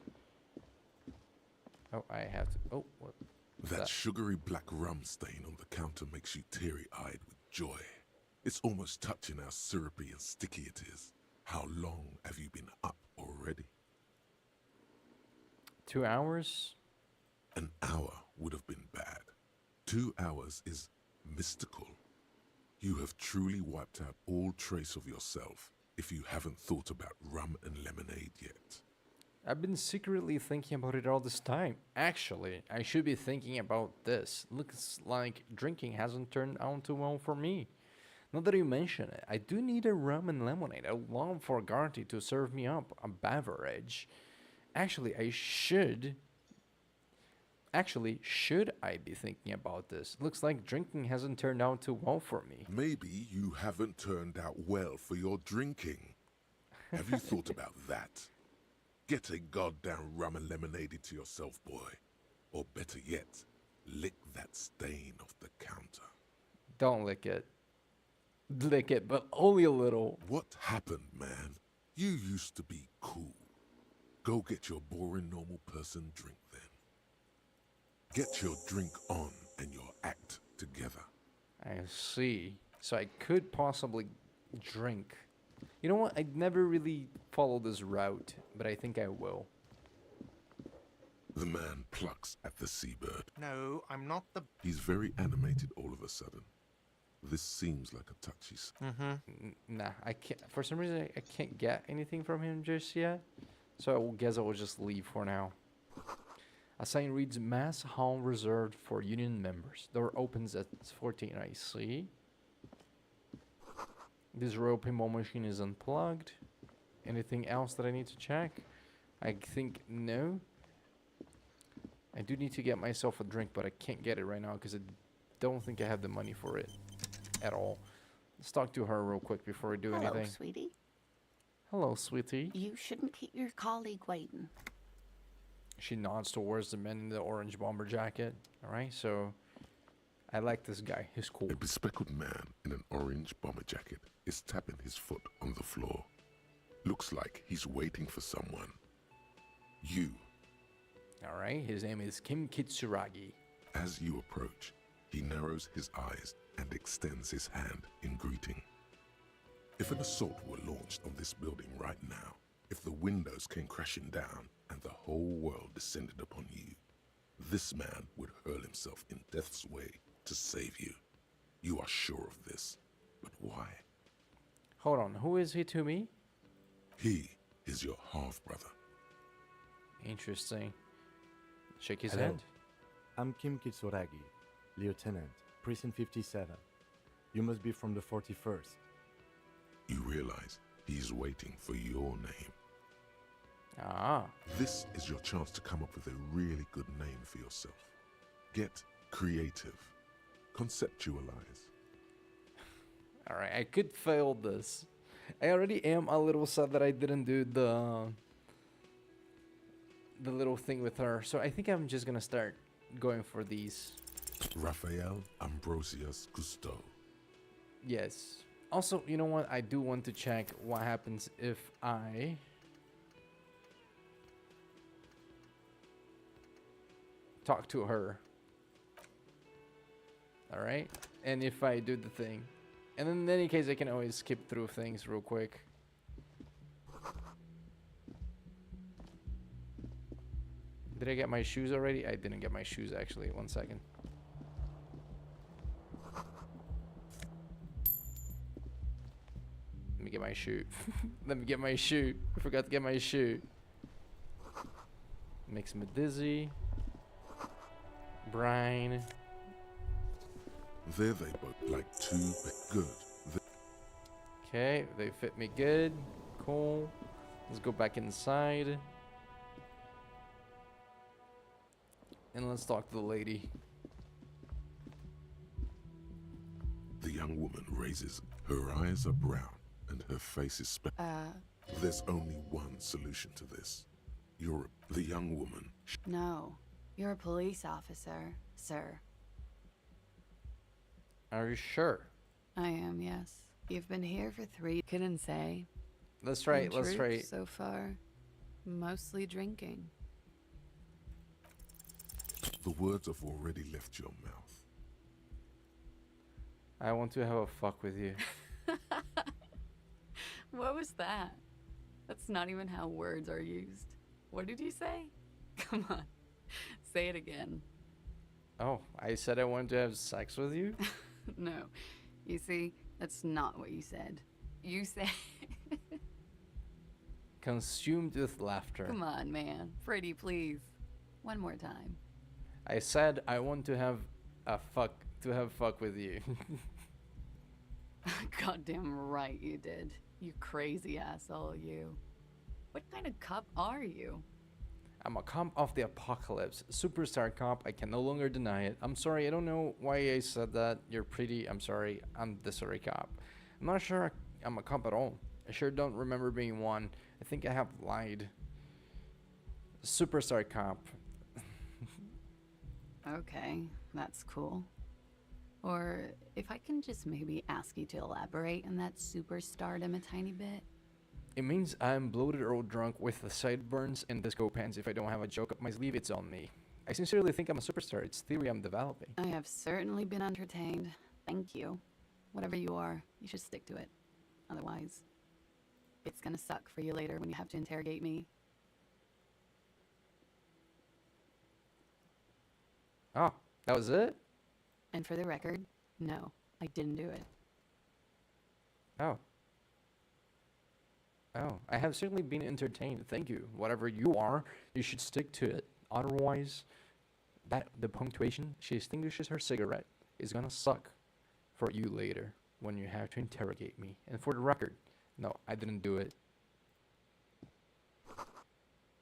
Oh, I have to. Oh, what? That sugary black rum stain on the counter makes you teary-eyed with joy. It's almost touching how syrupy and sticky it is. How long have you been up already? 2 hours? An hour would have been bad. 2 hours is mystical. You have truly wiped out all trace of yourself if you haven't thought about rum and lemonade yet. I've been secretly thinking about it all this time. Actually, I should be thinking about this. Looks like drinking hasn't turned out too well for me. Now that you mention it, I do need a rum and lemonade. I would love for Garty to serve me up a beverage. Actually, should I be thinking about this? Looks like drinking hasn't turned out too well for me. Maybe you haven't turned out well for your drinking. Have you thought about that? Get a goddamn rum and lemonade to yourself, boy. Or better yet, lick that stain off the counter. Don't lick it. Lick it, but only a little. What happened, man? You used to be cool. Go get your boring normal person drink then. Get your drink on and your act together. I see. So I could possibly drink. You know what? I'd never really followed this route, but I think I will. The man plucks at the seabird. No, I'm not the... He's very animated all of a sudden. This seems like a touchy... Nah, I can't. For some reason, I can't get anything from him just yet. So I will guess I will just leave for now. A sign reads, Mass Hall reserved for union members. Door opens at 14, I see. This rope pinball machine is unplugged. Anything else that I need to check? I think no. I do need to get myself a drink, but I can't get it right now because I don't think I have the money for it at all. Let's talk to her real quick before we do Hello, anything. sweetie. Hello, sweetie. You shouldn't keep your colleague waiting. She nods towards the man in the orange bomber jacket. All right, so I like this guy. He's cool. A bespectacled man in an orange bomber jacket is tapping his foot on the floor. Looks like he's waiting for someone. You. All right, his name is Kim Kitsuragi. As you approach, he narrows his eyes and extends his hand in greeting. If an assault were launched on this building right now, if the windows came crashing down and the whole world descended upon you, this man would hurl himself in death's way to save you. You are sure of this, but why? Hold on, who is he to me? He is your half-brother. Interesting. Shake his Hello. hand. I'm Kim Kitsuragi, Lieutenant, Precinct 57. You must be from the 41st. You realize he's waiting for your name. Ah, This is your chance to come up with a really good name for yourself. Get creative. Conceptualize. all right. I could fail this. I already am a little sad that I didn't do the little thing with her. So I think I'm just gonna start going for these. Raphael Ambrosius Cousteau. Yes. Also, you know what? I do want to check what happens if I talk to her. All right? And if I do the thing. And in any case, I can always skip through things real quick. Did I get my shoes already? I didn't get my shoes, actually. 1 second. me get my shoe. Let me get my shoe. I forgot to get my shoe. Makes me dizzy. Brine. There they both like two good. Okay, they fit me good. Cool. Let's go back inside. And let's talk to the lady. The young woman raises. Her eyes are brown and her face is There's only one solution to this. The young woman. No. You're a police officer, sir. Are you sure? I am, yes. You've been here for 3. Couldn't say. That's right, And that's truth right. So far, mostly drinking. The words have already left your mouth. I want to have a fuck with you. What was that? That's not even how words are used. What did you say? Come on. Say it again. Oh, I said I wanted to have sex with you? No. You see, that's not what you said. You said... Consumed with laughter. Come on, man. Pretty, please. One more time. I said I want to have fuck with you. Goddamn right you did. You crazy asshole, you. What kind of cop are you? I'm a cop of the apocalypse. Superstar cop. I can no longer deny it. I'm sorry, I don't know why I said that. You're pretty. I'm sorry. I'm the sorry cop. I'm not sure I'm a cop at all. I sure don't remember being one. I think I have lied. Superstar cop. Okay, that's cool. Or if I can just maybe ask you to elaborate on that superstardom a tiny bit. It means I'm bloated or drunk with the sideburns and disco pants. If I don't have a joke up my sleeve, it's on me. I sincerely think I'm a superstar. It's theory I'm developing. I have certainly been entertained. Thank you. Whatever you are, you should stick to it. Otherwise, it's gonna suck for you later when you have to interrogate me. Oh, that was it? And for the record, no, I didn't do it. Oh. Oh, I have certainly been entertained. Thank you. Whatever you are, you should stick to it. Otherwise, the punctuation she extinguishes her cigarette is gonna suck for you later when you have to interrogate me. And for the record, no, I didn't do it.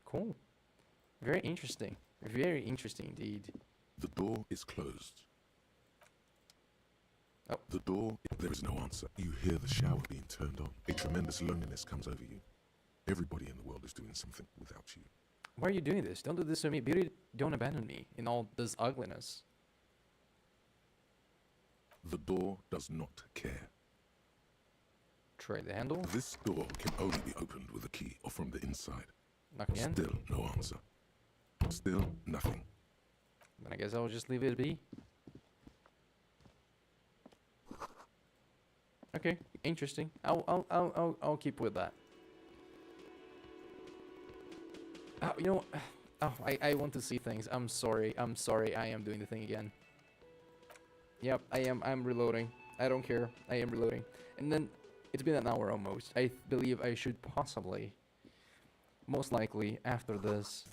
Cool. Very interesting. Very interesting indeed. The door is closed. Oh. The door, there is no answer. You hear the shower being turned on. A tremendous loneliness comes over you. Everybody in the world is doing something without you. Why are you doing this? Don't do this to me. Beauty, don't abandon me in all this ugliness. The door does not care. Try the handle. This door can only be opened with a key or from the inside. Knock again. Still no answer. Still nothing. Then I guess I'll just leave it be. Okay, interesting. I'll keep with that. You know, I want to see things. I'm sorry. I am doing the thing again. Yep, I'm reloading. I don't care. I am reloading. And then it's been an hour almost. I believe I should possibly, most likely after this,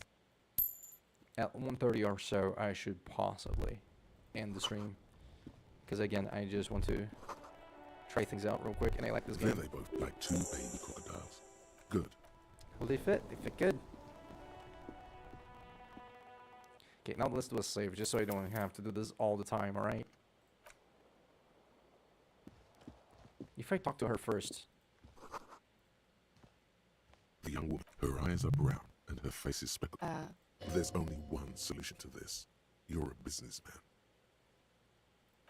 at 1:30 or so, I should possibly end the stream. Because again, I just want to try things out real quick, and I like this There game. they both like two baby crocodiles. Good. Well, they fit good. Okay, now let's do a save, just so I don't have to do this all the time, alright? If I talk to her first. The young woman, her eyes are brown and her face is speckled. There's only one solution to this. You're a businessman.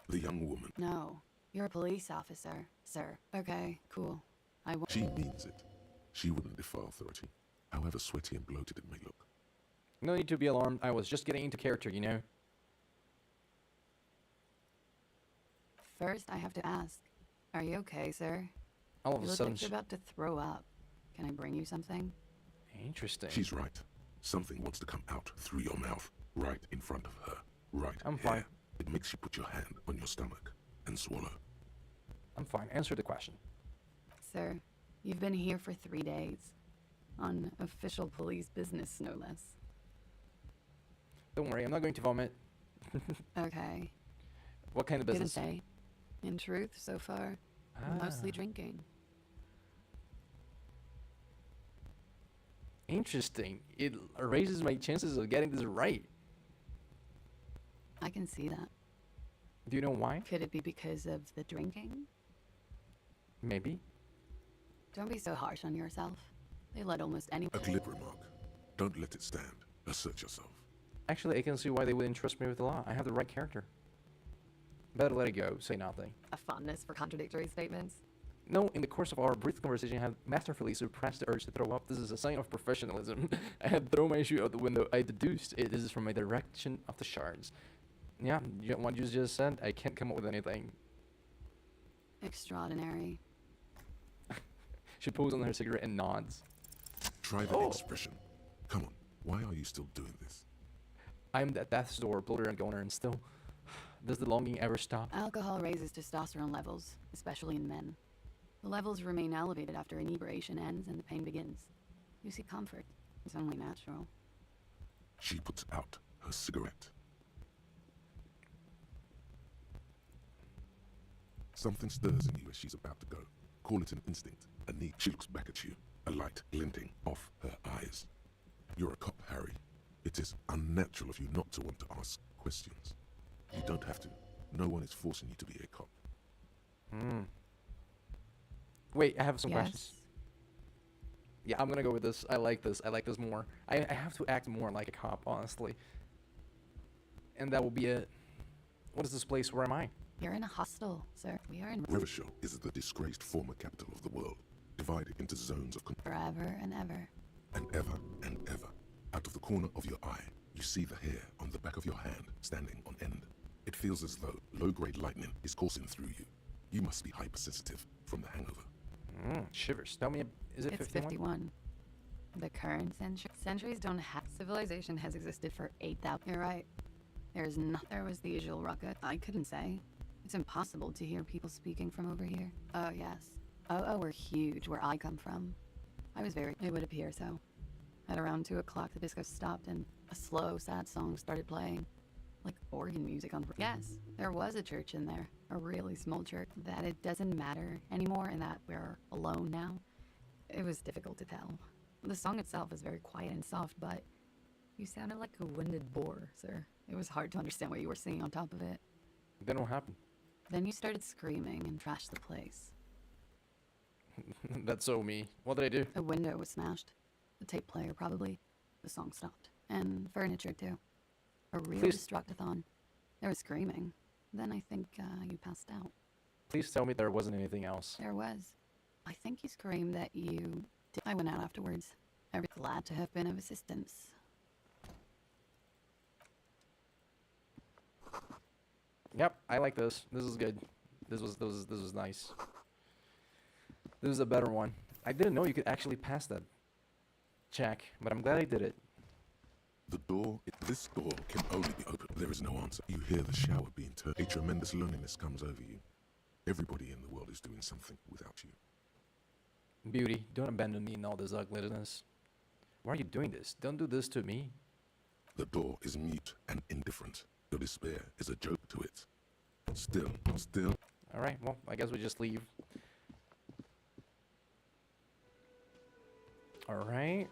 The young woman. No, you're a police officer, sir. Okay, cool. I won't. She means it. She wouldn't defy authority, however sweaty and bloated it may look. No need to be alarmed. I was just getting into character, you know? First, I have to ask. Are you okay, sir? All of You a look sudden, like you're about to throw up. Can I bring you something? interesting. She's right. Something wants to come out through your mouth, right in front of her, right I'm here. fine. It makes you put your hand on your stomach and swallow. I'm fine. Answer the question. Sir, You've been here for 3 days. On official police business, no less. Don't worry, I'm not going to vomit. Okay. What kind of Didn't business? say. In truth, so far, mostly drinking. Interesting. It raises my chances of getting this right. I can see that. Do you know why? Could it be because of the drinking? Maybe. Don't be so harsh on yourself. They let almost any. A glib remark. Don't let it stand. Assert yourself. Actually, I can see why they wouldn't trust me with the law. I have the right character. Better let it go. Say nothing. A fondness for contradictory statements. No, in the course of our brief conversation, I have masterfully suppressed the urge to throw up. This is a sign of professionalism. I have thrown my shoe out the window. I deduced it is from my direction of the shards. Yeah, what you just said, I can't come up with anything. Extraordinary. She pulls on her cigarette and nods. Try the expression. Come on, why are you still doing this? I'm the death's door, bloater and goner, and still. Does the longing ever stop? Alcohol raises testosterone levels, especially in men. The levels remain elevated after inebriation ends and the pain begins. You see comfort. It's only natural. She puts out her cigarette. Something stirs in you as she's about to go. Call it an instinct, a need. She looks back at you, a light glinting off her eyes. You're a cop, Harry. It is unnatural of you not to want to ask questions. You don't have to. No one is forcing you to be a cop. Wait, I have some Yes. questions. Yeah, I'm gonna go with this. I like this. I like this more. I have to act more like a cop, honestly. And that will be it. What is this place? Where am I? You're in a hostel, sir. We are in Rivershaw is the disgraced former capital of the world, divided into zones of forever and ever. and ever and ever. Out of the corner of your eye, you see the hair on the back of your hand standing on end. It feels as though low-grade lightning is coursing through you. You must be hypersensitive from the hangover. Shivers. Tell me, is it It's 51? 51. The current centuries don't have. Civilization has existed for 8,000. You're right. There's not. There was the usual ruckus. I couldn't say. It's impossible to hear people speaking from over here. Oh, yes. Oh, we're huge where I come from. I was very. It would appear so. At around 2 o'clock, the disco stopped and a slow, sad song started playing. Like organ music on. Yes, there was a church in there. A really small church. That it doesn't matter anymore and that we're alone now. It was difficult to tell. The song itself is very quiet and soft, but you sounded like a winded boar, sir. It was hard to understand what you were singing on top of it. Then what happened? Then you started screaming and trashed the place. That's so me. What did I do? A window was smashed. The tape player, probably. The song stopped. And furniture, too. A real Please- destructathon. There was screaming. Then I think you passed out. Please tell me there wasn't anything else. There was. I think you screamed that you did. I went out afterwards. I was glad to have been of assistance. Yep, I like this. This is good. This was nice. This is a better one. I didn't know you could actually pass that check, but I'm glad I did it. This door can only be opened. There is no answer. You hear the shower being turned. A tremendous loneliness comes over you. Everybody in the world is doing something without you. Beauty, don't abandon me in all this ugliness. Why are you doing this? Don't do this to me. The door is mute and indifferent. Your despair is a joke to it. Still. Alright, well, I guess we just leave. Alright.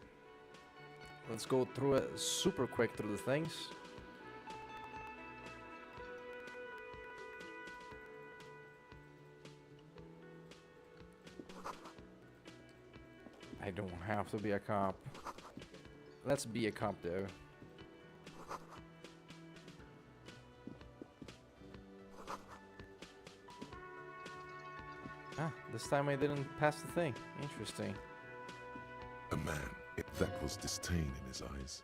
Let's go through it super quick through the things. I don't have to be a cop. Let's be a cop though. Ah, this time I didn't pass the thing. Interesting. A man, that was disdain in his eyes.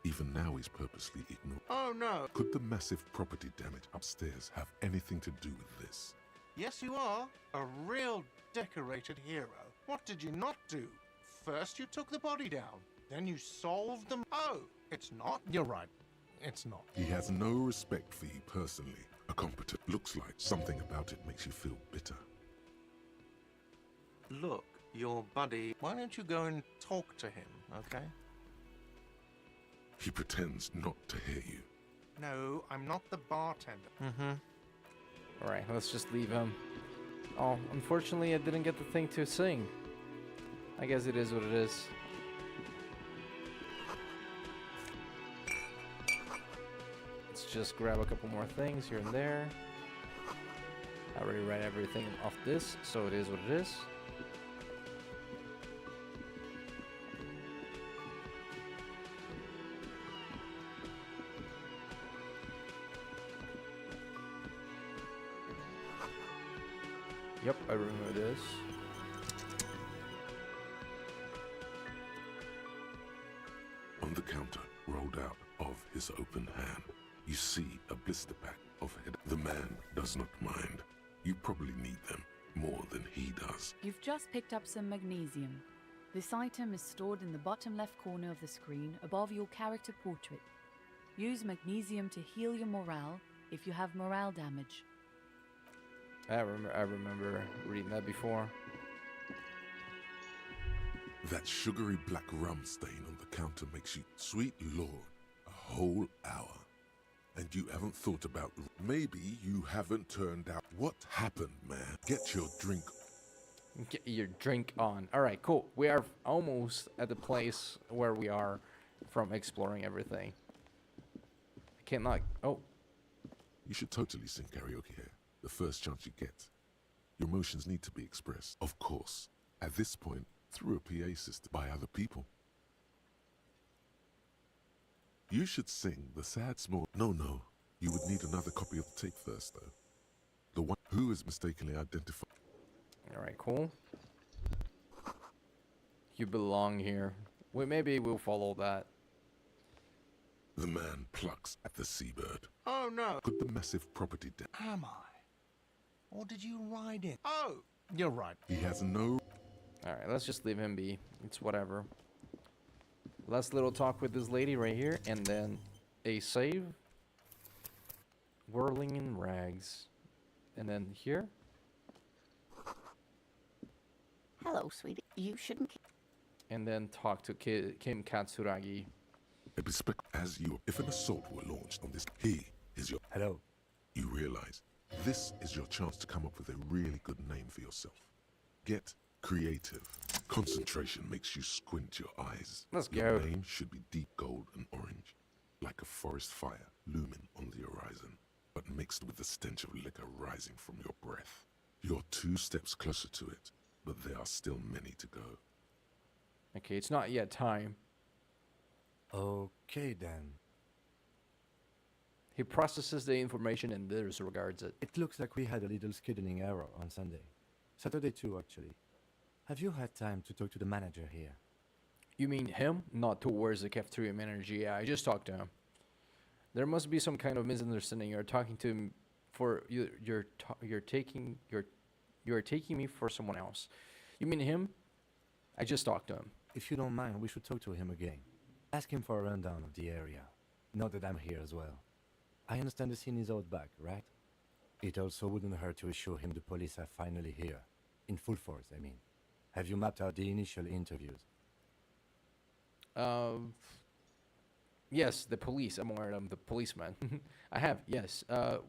Even now he's purposely ignored. Oh no. Could the massive property damage upstairs have anything to do with this? Yes, you are. A real decorated hero. What did you not do? First you took the body down. Then you solved them. Oh, it's not? You're right. It's not. He has no respect for you personally. A competent looks like something about it makes you feel bitter. Look, your buddy. Why don't you go and talk to him, okay? He pretends not to hear you. No, I'm not the bartender. Alright, let's just leave him. Oh, unfortunately I didn't get the thing to sing. I guess it is what it is. Let's just grab a couple more things here and there. I already read everything off this, so it is what it is. Yep, I remember this. On the counter, rolled out of his open hand, you see a blister pack of head. The man does not mind. You probably need them more than he does. You've just picked up some magnesium. This item is stored in the bottom left corner of the screen above your character portrait. Use magnesium to heal your morale if you have morale damage. I remember reading that before. That sugary black rum stain on the counter makes you, sweet lord, a whole hour. And you haven't thought about, maybe you haven't turned out. What happened, man? Get your drink. Get your drink on. Alright, cool. We are almost at the place where we are from exploring everything. I can't like, oh. You should totally sing karaoke here, the first chance you get. Your emotions need to be expressed, of course, at this point, through a PA system by other people. You should sing the sad small... No, you would need another copy of the tape first, though. The one who is mistakenly identified. Alright, cool. You belong here. Maybe we'll follow that. The man plucks at the seabird. Oh no! Put the massive property down. Am I? Or did you ride it? Oh! You're right. He has no... Alright, let's just leave him be. It's whatever. Last little talk with this lady right here, and then a save. Whirling in rags. And then here. Hello, sweetie. You shouldn't. And then talk to Kim Katsuragi. As you... If an assault were launched on this, he is your... Hello. You realize this is your chance to come up with a really good name for yourself. Get creative. Concentration makes you squint your eyes. Let's Your go. name should be deep gold and orange, like a forest fire looming on the horizon, but mixed with the stench of liquor rising from your breath. You're 2 steps closer to it, but there are still many to go. Okay, it's not yet time. Okay then. He processes the information and disregards it. It looks like we had a little scheduling error on Sunday. Saturday too, actually. Have you had time to talk to the manager here? You mean him? Not towards the cafeteria manager. Yeah, I just talked to him. There must be some kind of misunderstanding. You're talking to him for you're taking me for someone else. You mean him? I just talked to him. If you don't mind, we should talk to him again. Ask him for a rundown of the area. Now that I'm here as well. I understand the scene is out back, right? It also wouldn't hurt to assure him the police are finally here. In full force, I mean. Have you mapped out the initial interviews? Yes, the police. I'm aware of the policeman. I have, yes. I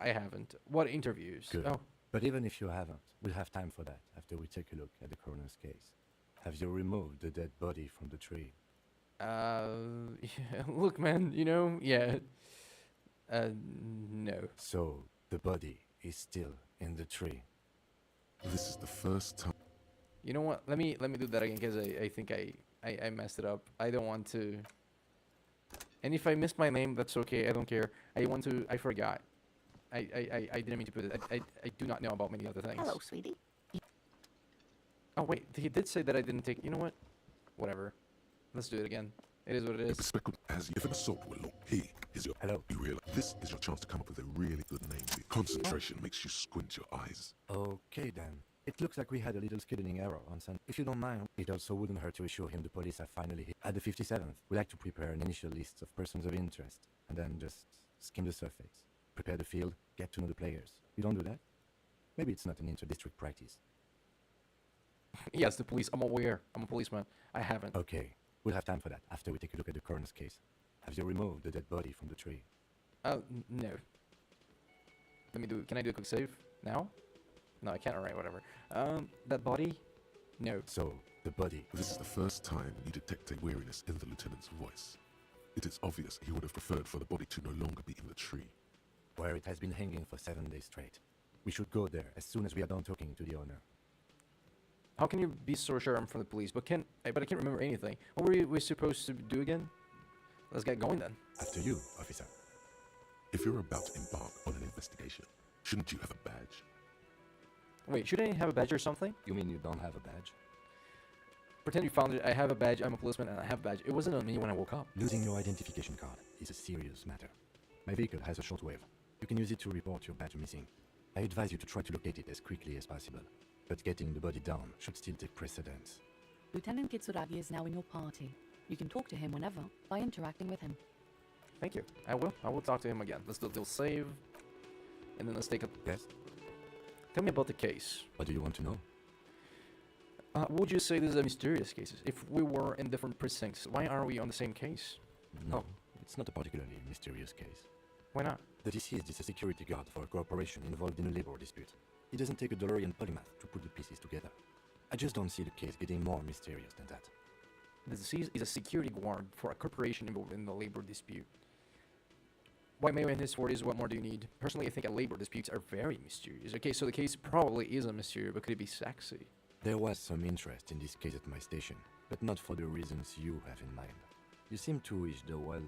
haven't. What interviews? Good. Oh, But even if you haven't, we'll have time for that after we take a look at the coroner's case. Have you removed the dead body from the tree? yeah, look, man, yeah. No. So, the body is still in the tree. This is the first time. You know what? Let me do that again because I think I messed it up. I don't want to. And if I missed my name, that's okay. I don't care. I forgot. I didn't mean to put it. I do not know about many other things. Hello, sweetie. Oh wait, he did say that I didn't take. You know what? Whatever. Let's do it again. It is what it is. As if an assault were launched, he is your... Hello. You realize this is your chance to come up with a really good name for you. Concentration makes you squint your eyes. Okay then. It looks like we had a little scheduling error on Sunday. If you don't mind, it also wouldn't hurt to assure him the police are finally here. At the 57th, we like to prepare an initial list of persons of interest, and then just skim the surface. Prepare the field, get to know the players. You don't do that? Maybe it's not an inter-district practice. Yes, the police. I'm aware. I'm a policeman. I haven't. Okay, we'll have time for that after we take a look at the coroner's case. Have you removed the dead body from the tree? No. Let me do. Can I do a quick save now? No, I can't. Alright, whatever. That body? No. So, the body. This is the first time you detect a weariness in the lieutenant's voice. It is obvious he would have preferred for the body to no longer be in the tree. Where it has been hanging for 7 days straight. We should go there as soon as we are done talking to the owner. How can you be so sure I'm from the police? But I can't remember anything. What were we supposed to do again? Let's get going then. After you, officer. If you're about to embark on an investigation, shouldn't you have a badge? Wait, shouldn't I have a badge or something? You mean you don't have a badge? Pretend you found it. I have a badge. I'm a policeman and I have a badge. It wasn't on me when I woke up. Losing your identification card is a serious matter. My vehicle has a shortwave. You can use it to report your badge missing. I advise you to try to locate it as quickly as possible. But getting the body down should still take precedence. Lieutenant Kitsuragi is now in your party. You can talk to him whenever by interacting with him. Thank you. I will. I will talk to him again. Let's do a save. And then let's take a... Yes? Tell me about the case. What do you want to know? Would you say this is a mysterious case? If we were in different precincts, why are we on the same case? No, it's not a particularly mysterious case. Why not? The deceased is a security guard for a corporation involved in a labor dispute. It doesn't take a DeLorean polymath to put the pieces together. I just don't see the case getting more mysterious than that. The deceased is a security guard for a corporation involved in the labor dispute. White male in his 40s, what more do you need? Personally, I think labor disputes are very mysterious. Okay, so the case probably is a mystery, but could it be sexy? There was some interest in this case at my station, but not for the reasons you have in mind. You seem to wish there was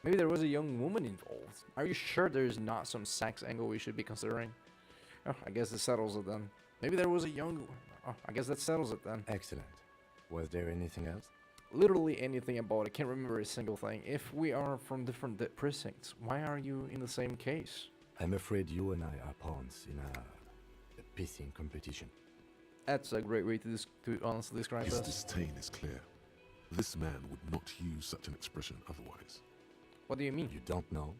Maybe there was a young woman involved. Are you sure there's not some sex angle we should be considering? Oh, I guess that settles it then. Maybe there was a young... Oh, I guess that settles it then. Excellent. Was there anything else? Literally anything about it. Can't remember a single thing. If we are from different precincts, why are you in the same case? I'm afraid you and I are pawns in a pissing competition. That's a great way to honestly describe His us. disdain is clear. This man would not use such an expression otherwise. What do you mean? You don't know?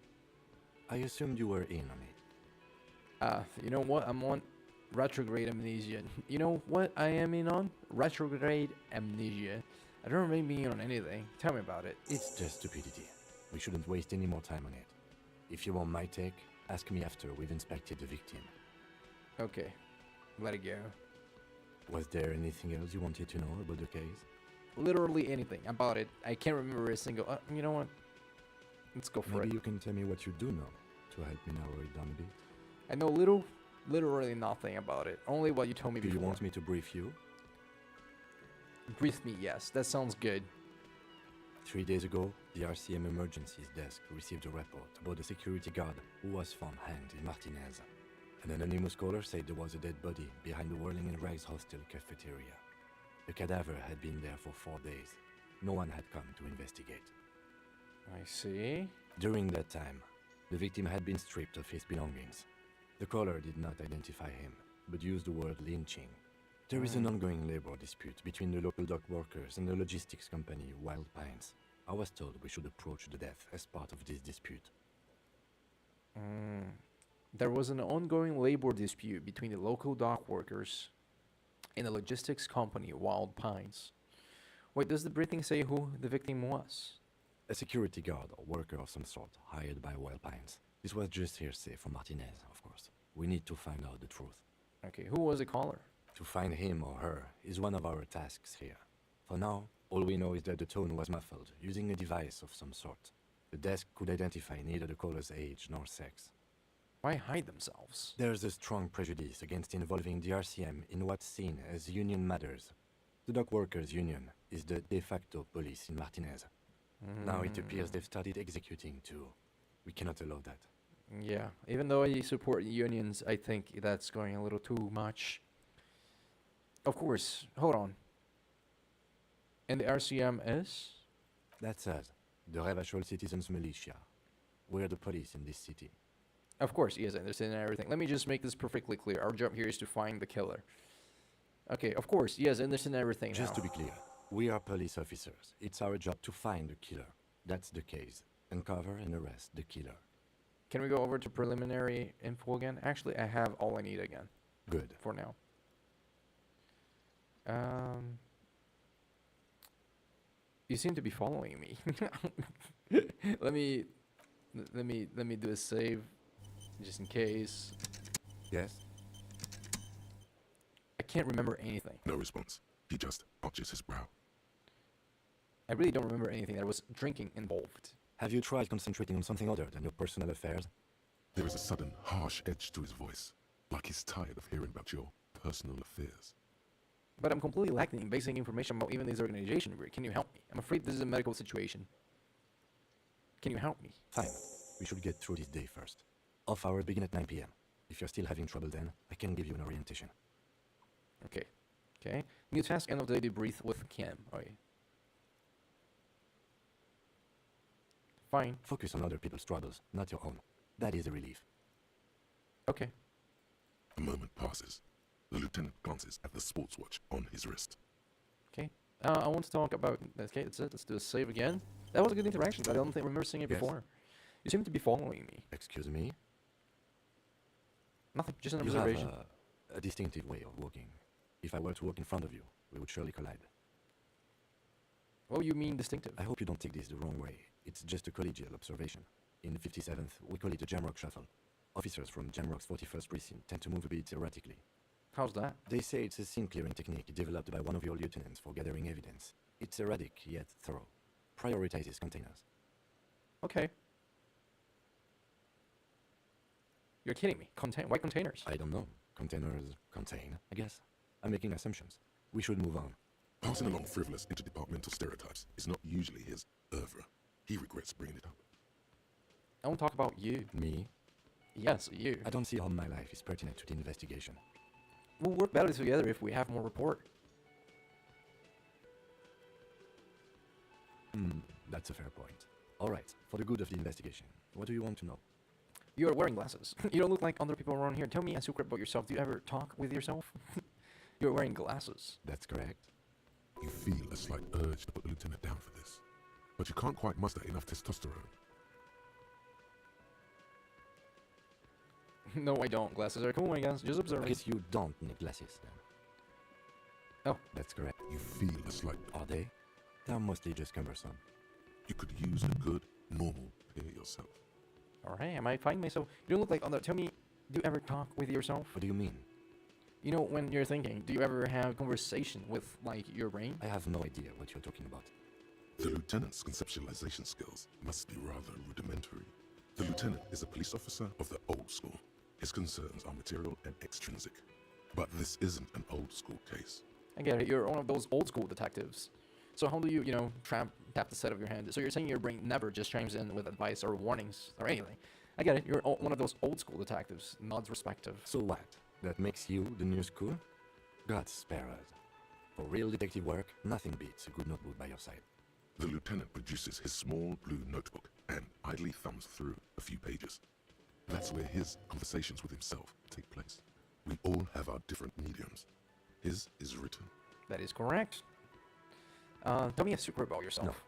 I assumed you were in on it. You know what? I'm on retrograde amnesia. You know what I am in on? Retrograde amnesia. I don't remember being on anything. Tell me about it. It's just stupidity. We shouldn't waste any more time on it. If you want my take, ask me after we've inspected the victim. Okay. Let it go. Was there anything else you wanted to know about the case? Literally anything about it. I can't remember a single... you know what? Let's go for Maybe it. you can tell me what you do know to help me narrow it down a bit. I know literally nothing about it. Only what you told me Do before. you want me to brief you? Brief me, yes. That sounds good. 3 days ago, the RCM emergencies desk received a report about a security guard who was found hanged in Martinez. An anonymous caller said there was a dead body behind the Whirling in Rags hostel cafeteria. The cadaver had been there for 4 days. No one had come to investigate. I see. During that time, the victim had been stripped of his belongings. The caller did not identify him, but used the word lynching. There is an ongoing labor dispute between the local dock workers and the logistics company Wild Pines. I was told we should approach the death as part of this dispute. There was an ongoing labor dispute between the local dock workers and the logistics company Wild Pines. Wait, does the briefing say who the victim was? A security guard or worker of some sort hired by Wild Pines. This was just hearsay from Martinez, of course. We need to find out the truth. Okay, who was the caller? To find him or her is one of our tasks here. For now, all we know is that the tone was muffled, using a device of some sort. The desk could identify neither the caller's age nor sex. Why hide themselves? There's a strong prejudice against involving the RCM in what's seen as union matters. The dock workers' union is the de facto police in Martinez. Now it appears they've started executing too. We cannot allow that. Yeah, even though I support unions, I think that's going a little too much. Of course, hold on. And the RCM is? That's us, the Revachol Citizens Militia. We're the police in this city. Of course, yes, I understand everything. Let me just make this perfectly clear. Our job here is to find the killer. Okay, of course, yes, I understand everything Just now. to be clear, we are police officers. It's our job to find the killer. That's the case. Uncover and arrest the killer. Can we go over to preliminary info again? Actually, I have all I need again Good. for now. Um, you seem to be following me. let me let me do a save, just in case. Yes? I can't remember anything. No response. He just arches his brow. I really don't remember anything. There was drinking involved. Have you tried concentrating on something other than your personal affairs? There is a sudden, harsh edge to his voice, like he's tired of hearing about your personal affairs. But I'm completely lacking in basic information about even this organization. Can you help me? I'm afraid this is a medical situation. Can you help me? Fine. We should get through this day first. Off hours begin at 9 p.m. If you're still having trouble then, I can give you an orientation. Okay. Okay. New task, end of the day, debrief with Cam. Okay. Fine. Focus on other people's troubles, not your own. That is a relief. Okay. A moment passes. The lieutenant glances at the sports watch on his wrist. Okay. I want to talk about... Okay, that's it. Let's do a save again. That was a good interaction, but I don't think I remember seeing it Yes. before. You seem to be following me. Excuse me? Nothing, just an You observation. have a distinctive way of walking. If I were to walk in front of you, we would surely collide. What do you mean distinctive? I hope you don't take this the wrong way. It's just a collegial observation. In 57th, we call it the Jamrock Shuffle. Officers from Jamrock's 41st Precinct tend to move a bit erratically. How's that? They say it's a scene-clearing technique developed by one of your lieutenants for gathering evidence. It's erratic, yet thorough. Prioritizes containers. Okay. You're kidding me. Why containers? I don't know. Containers contain, I guess. I'm making assumptions. We should move on. Passing along frivolous interdepartmental stereotypes is not usually his oeuvre. He regrets bringing it up. I want to talk about you. Me? Yes, you. I don't see how my life is pertinent to the investigation. We'll work better together if we have more report. That's a fair point. Alright, for the good of the investigation, what do you want to know? You are wearing glasses. You don't look like other people around here. Tell me a secret about yourself. Do you ever talk with yourself? You're wearing glasses. That's correct. You feel a slight urge to put the lieutenant down for this, but you can't quite muster enough testosterone. No, I don't. Glasses are cool, I guess. Just I observe. guess you don't need glasses then. Oh. That's correct. You feel a slight... Are they? They're mostly just cumbersome. You could use a good, normal pair yourself. Alright, I might find myself. You don't look like other. Tell me, do you ever talk with yourself? What do you mean? You know, when you're thinking, do you ever have conversation with, like, your brain? I have no idea what you're talking about. The lieutenant's conceptualization skills must be rather rudimentary. The lieutenant is a police officer of the old school. His concerns are material and extrinsic. But this isn't an old school case. I get it. You're one of those old school detectives. So how do you, tap the set of your hand? So you're saying your brain never just chimes in with advice or warnings or anything. I get it. You're one of those old school detectives. Nods respective. So what? That makes you the new school? God spare us. For real detective work, nothing beats a good notebook by your side. The lieutenant produces his small blue notebook and idly thumbs through a few pages. That's where his conversations with himself take place. We all have our different mediums. His is written. That is correct. Tell me a secret about yourself.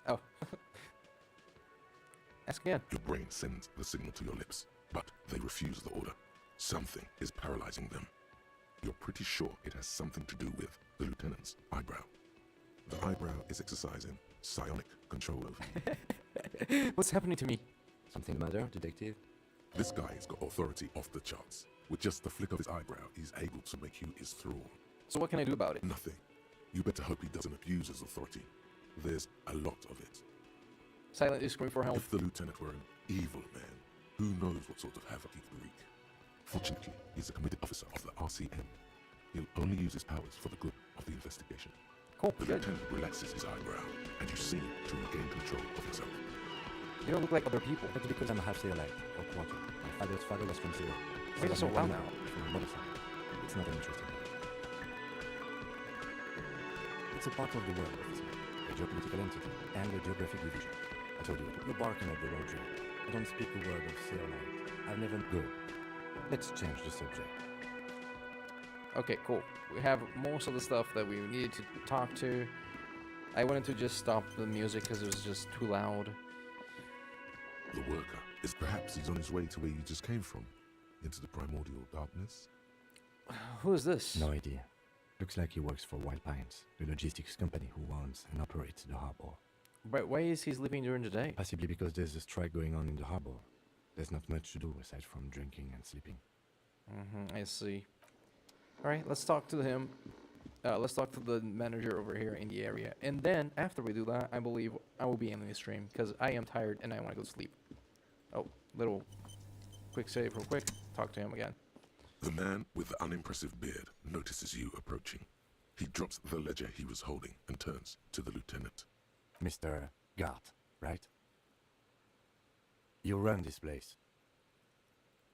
No. Oh. Ask again. Your brain sends the signal to your lips, but they refuse the order. Something is paralyzing them. You're pretty sure it has something to do with the lieutenant's eyebrow. The eyebrow is exercising psionic control over you. What's happening to me? Something the matter, detective? This guy's got authority off the charts. With just the flick of his eyebrow, he's able to make you his thrall. So what can I do about it? Nothing. You better hope he doesn't abuse his authority. There's a lot of it. Silent is screaming for help. If the lieutenant were an evil man, who knows what sort of havoc he could wreak. Fortunately, he's a committed officer of the RCN. He'll only use his powers for the good of the investigation. Cool, The good. lieutenant relaxes his eyebrow, and you seem to regain control of himself. You don't look like other people. That's because I'm half Seolite, or quarter. My father's father was from Seoul. Why is it so loud now? From my mother's side. It's not interesting. It's a part of the world, officer. A geopolitical entity, and a geographic division. I told you, you're barking up the wrong tree. I don't speak a word of Seolite. I've never... Good. Let's change the subject. Okay, cool. We have most of the stuff that we needed to talk to. I wanted to just stop the music because it was just too loud. The worker is perhaps he's on his way to where you just came from, into the primordial darkness. Who is this? No idea. Looks like he works for Wild Pines, the logistics company who owns and operates the harbor. But why is he sleeping during the day? Possibly because there's a strike going on in the harbor. There's not much to do aside from drinking and sleeping. I see. Alright, let's talk to him. Let's talk to the manager over here in the area. And then, after we do that, I believe I will be ending the stream. Because I am tired and I want to go to sleep. Oh, little quick save real quick. Talk to him again. The man with the unimpressive beard notices you approaching. He drops the ledger he was holding and turns to the lieutenant. Mr. Gart, right? You run this place.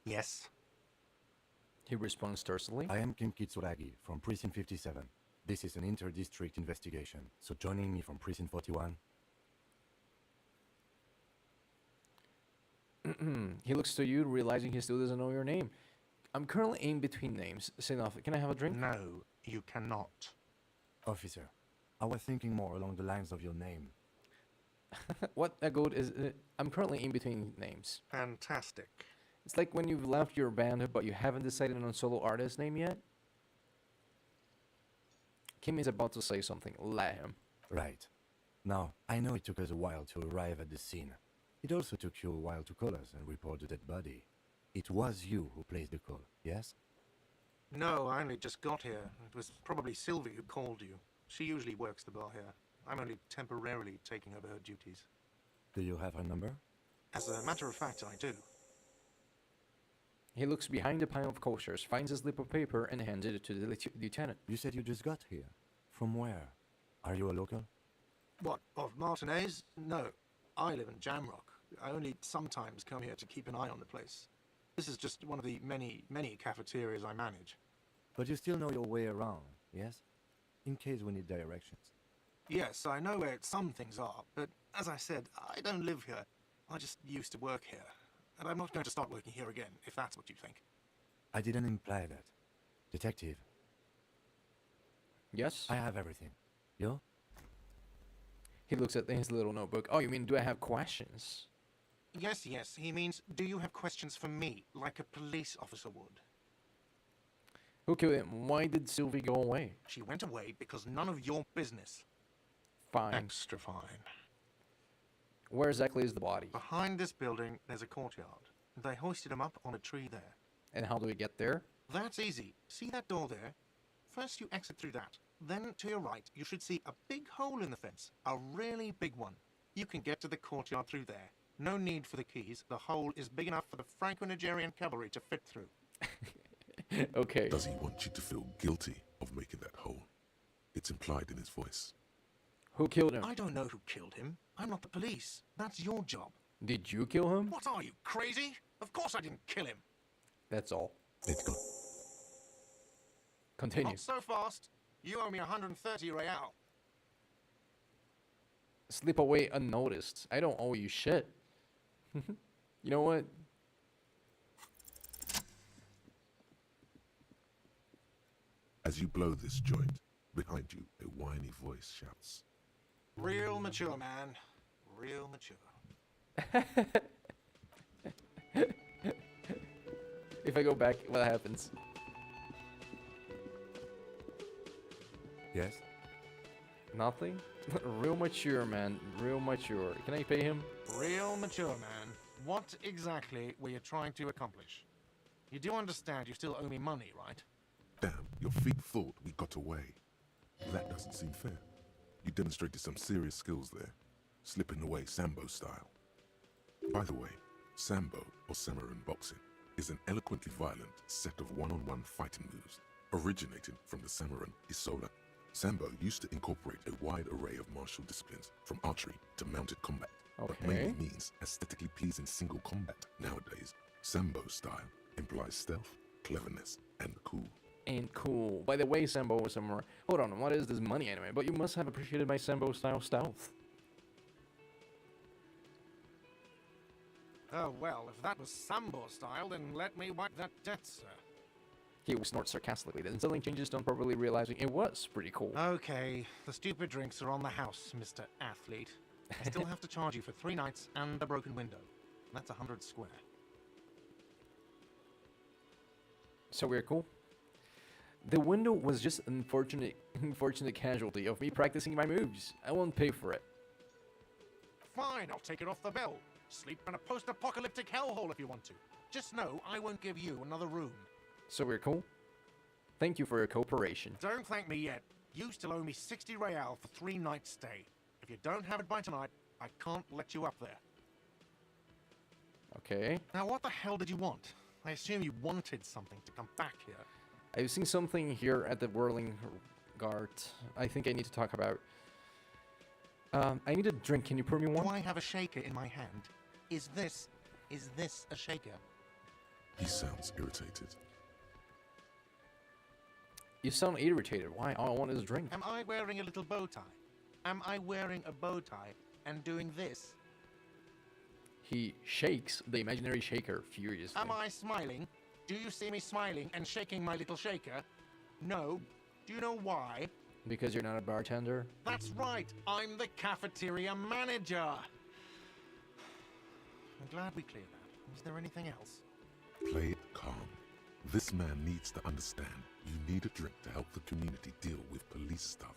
Yes. He responds tersely. I am Kim Kitsuragi from Precinct 57. This is an inter-district investigation, so joining me from Precinct 41... He looks to you, realizing he still doesn't know your name. I'm currently in between names. Sinoff, can I have a drink? No, you cannot. Officer, I was thinking more along the lines of your name. What a good is it? I'm currently in between names. Fantastic. It's like when you've left your band, but you haven't decided on a solo artist name yet. Kim is about to say something. Let him. Right. Now, I know it took us a while to arrive at the scene. It also took you a while to call us and report the dead body. It was you who placed the call, yes? No, I only just got here. It was probably Sylvie who called you. She usually works the bar here. I'm only temporarily taking over her duties. Do you have her number? As a matter of fact, I do. He looks behind a pile of coasters, finds a slip of paper, and hands it to the lieutenant. You said you just got here. From where? Are you a local? What, of Martinez? No, I live in Jamrock. I only sometimes come here to keep an eye on the place. This is just one of the many, many cafeterias I manage. But you still know your way around, yes? In case we need directions. Yes, I know where some things are, but as I said, I don't live here. I just used to work here. And I'm not going to start working here again, if that's what you think. I didn't imply that. Detective, Yes? I have everything. You? He looks at his little notebook. Oh, you mean, do I have questions? Yes, yes, he means, do you have questions for me, like a police officer would? Who killed him? Why did Sylvie go away? She went away because none of your business. Fine. Extra fine. Where exactly is the body? Behind this building, there's a courtyard. They hoisted him up on a tree there. And how do we get there? That's easy. See that door there? First you exit through that. Then to your right, you should see a big hole in the fence. A really big one. You can get to the courtyard through there. No need for the keys. The hole is big enough for the Franco-Nigerian cavalry to fit through. Okay. Does he want you to feel guilty of making that hole? It's implied in his voice. Who killed him? I don't know who killed him. I'm not the police. That's your job. Did you kill him? What are you, crazy? Of course I didn't kill him. That's all. Let's go. Continue. Not so fast. You owe me 130 real. Slip away unnoticed. I don't owe you shit. You know what? As you blow this joint, behind you, a whiny voice shouts. Real mature, man. Real mature. If I go back, what happens? Yes? Nothing? Real mature, man. Real mature. Can I pay him? Real mature, man. What exactly were you trying to accomplish? You do understand you still owe me money, right? Damn, your feet thought we got away. That doesn't seem fair. You demonstrated some serious skills there, slipping away Sambo style. By the way, Sambo, or Samurai boxing, is an eloquently violent set of one-on-one fighting moves, originating from the Samurai Isola. Sambo used to incorporate a wide array of martial disciplines, from archery to mounted combat, but mainly means aesthetically pleasing single combat. Nowadays, Sambo style implies stealth, cleverness, and cool. And cool. By the way, Sambo was somewhere. Hold on, what is this money anyway? But you must have appreciated my Sambo style stealth. Oh, well, if that was Sambo style, then let me wipe that debt, sir. He would snort sarcastically, then suddenly changes tone, probably realizing it was pretty cool. Okay, the stupid drinks are on the house, Mr. Athlete. I still have to charge you for 3 nights and the broken window. That's 100 square. So we're cool. The window was just an unfortunate casualty of me practicing my moves. I won't pay for it. Fine, I'll take it off the bill. Sleep in a post-apocalyptic hellhole if you want to. Just know I won't give you another room. So we're cool? Thank you for your cooperation. Don't thank me yet. You still owe me 60 real for 3 nights stay. If you don't have it by tonight, I can't let you up there. Okay. Now what the hell did you want? I assume you wanted something to come back here. I've seen something here at the Whirling Guard. I think I need to talk about. I need a drink. Can you pour me one? Do I have a shaker in my hand? Is this a shaker? He sounds irritated. You sound irritated. Why? All I want is a drink. Am I wearing a little bow tie? Am I wearing a bow tie and doing this? He shakes the imaginary shaker furiously. Am I smiling? Do you see me smiling and shaking my little shaker? No. Do you know why? Because you're not a bartender? That's right. I'm the cafeteria manager. I'm glad we cleared that. Is there anything else? Play it calm. This man needs to understand you need a drink to help the community deal with police stuff.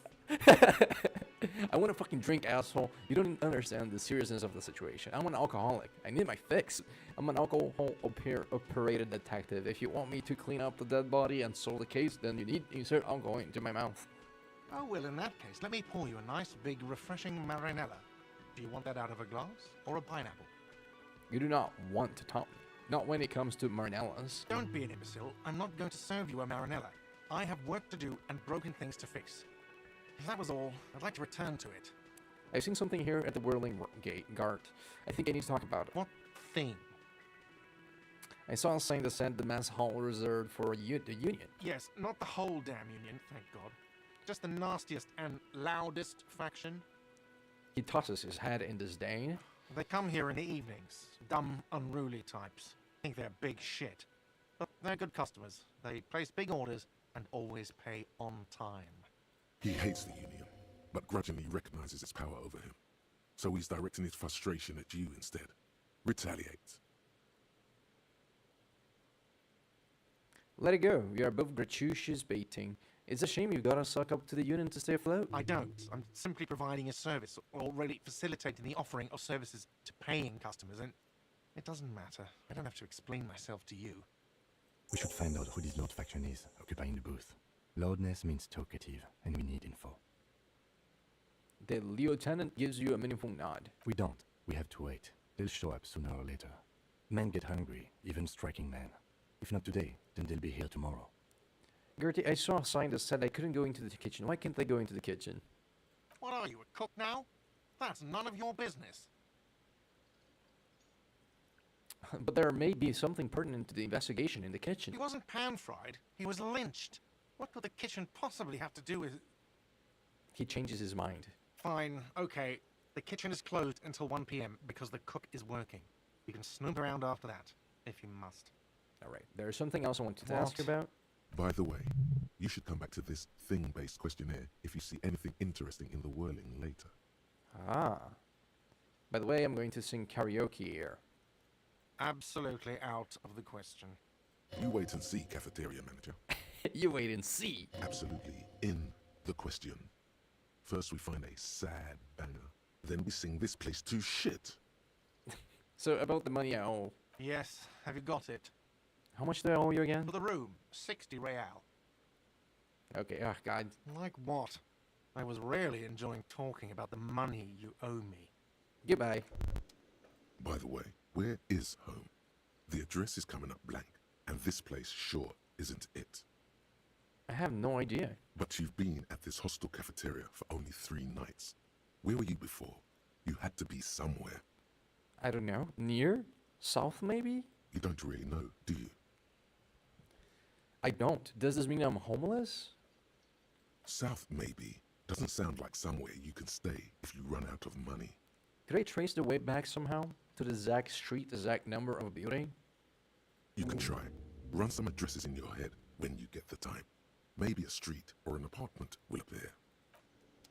I want a fucking drink, asshole. You don't understand the seriousness of the situation. I'm an alcoholic. I need my fix. I'm an alcohol-operated detective. If you want me to clean up the dead body and solve the case, then you need to insert alcohol into my mouth. Oh, well, in that case, let me pour you a nice, big, refreshing marinella. Do you want that out of a glass or a pineapple? You do not want to taunt me. Not when it comes to marinellas. Don't be an imbecile. I'm not going to serve you a marinella. I have work to do and broken things to fix. If that was all, I'd like to return to it. I've seen something here at the Whirling Guard. I think I need to talk about it. What thing? I saw a sign that said the mess hall reserved for the union. Yes, not the whole damn union, thank God. Just the nastiest and loudest faction. He tosses his head in disdain. They come here in the evenings. Dumb, unruly types. Think they're big shit. But they're good customers. They place big orders and always pay on time. He hates the union, but grudgingly recognizes its power over him. So he's directing his frustration at you instead. Retaliate. Let it go. We are both gratuitous baiting. It's a shame you've got to suck up to the union to stay afloat. I don't. I'm simply providing a service, or really facilitating the offering of services to paying customers, and it doesn't matter. I don't have to explain myself to you. We should find out who this Lord faction is, occupying the booth. Loudness means talkative, and we need info. The lieutenant gives you a meaningful nod. We don't. We have to wait. They'll show up sooner or later. Men get hungry, even striking men. If not today, then they'll be here tomorrow. Gertie, I saw a sign that said I couldn't go into the kitchen. Why can't I go into the kitchen? What are you, a cook now? That's none of your business. But there may be something pertinent to the investigation in the kitchen. He wasn't pan-fried. He was lynched. What could the kitchen possibly have to do with... He changes his mind. Fine, okay. The kitchen is closed until 1 p.m. because the cook is working. You can snoop around after that, if you must. Alright, there's something else I wanted to ask you about. By the way, you should come back to this thing-based questionnaire if you see anything interesting in the whirling later. Ah. By the way, I'm going to sing karaoke here. Absolutely out of the question. You wait and see, cafeteria manager. You wait and see. Absolutely in the question. First we find a sad banger. Then we sing this place to shit. So, about the money I owe. Yes, have you got it? How much do I owe you again? For the room, 60 real. Okay, oh god. Like what? I was really enjoying talking about the money you owe me. Goodbye. By the way, where is home? The address is coming up blank, and this place sure isn't it. I have no idea. But you've been at this hostel cafeteria for only 3 nights. Where were you before? You had to be somewhere. I don't know. Near? South, maybe? You don't really know, do you? I don't. Does this mean I'm homeless? South, maybe. Doesn't sound like somewhere you can stay if you run out of money. Could I trace the way back somehow? To the exact street, the exact number of a building? You can try. Run some addresses in your head when you get the time. Maybe a street or an apartment will appear.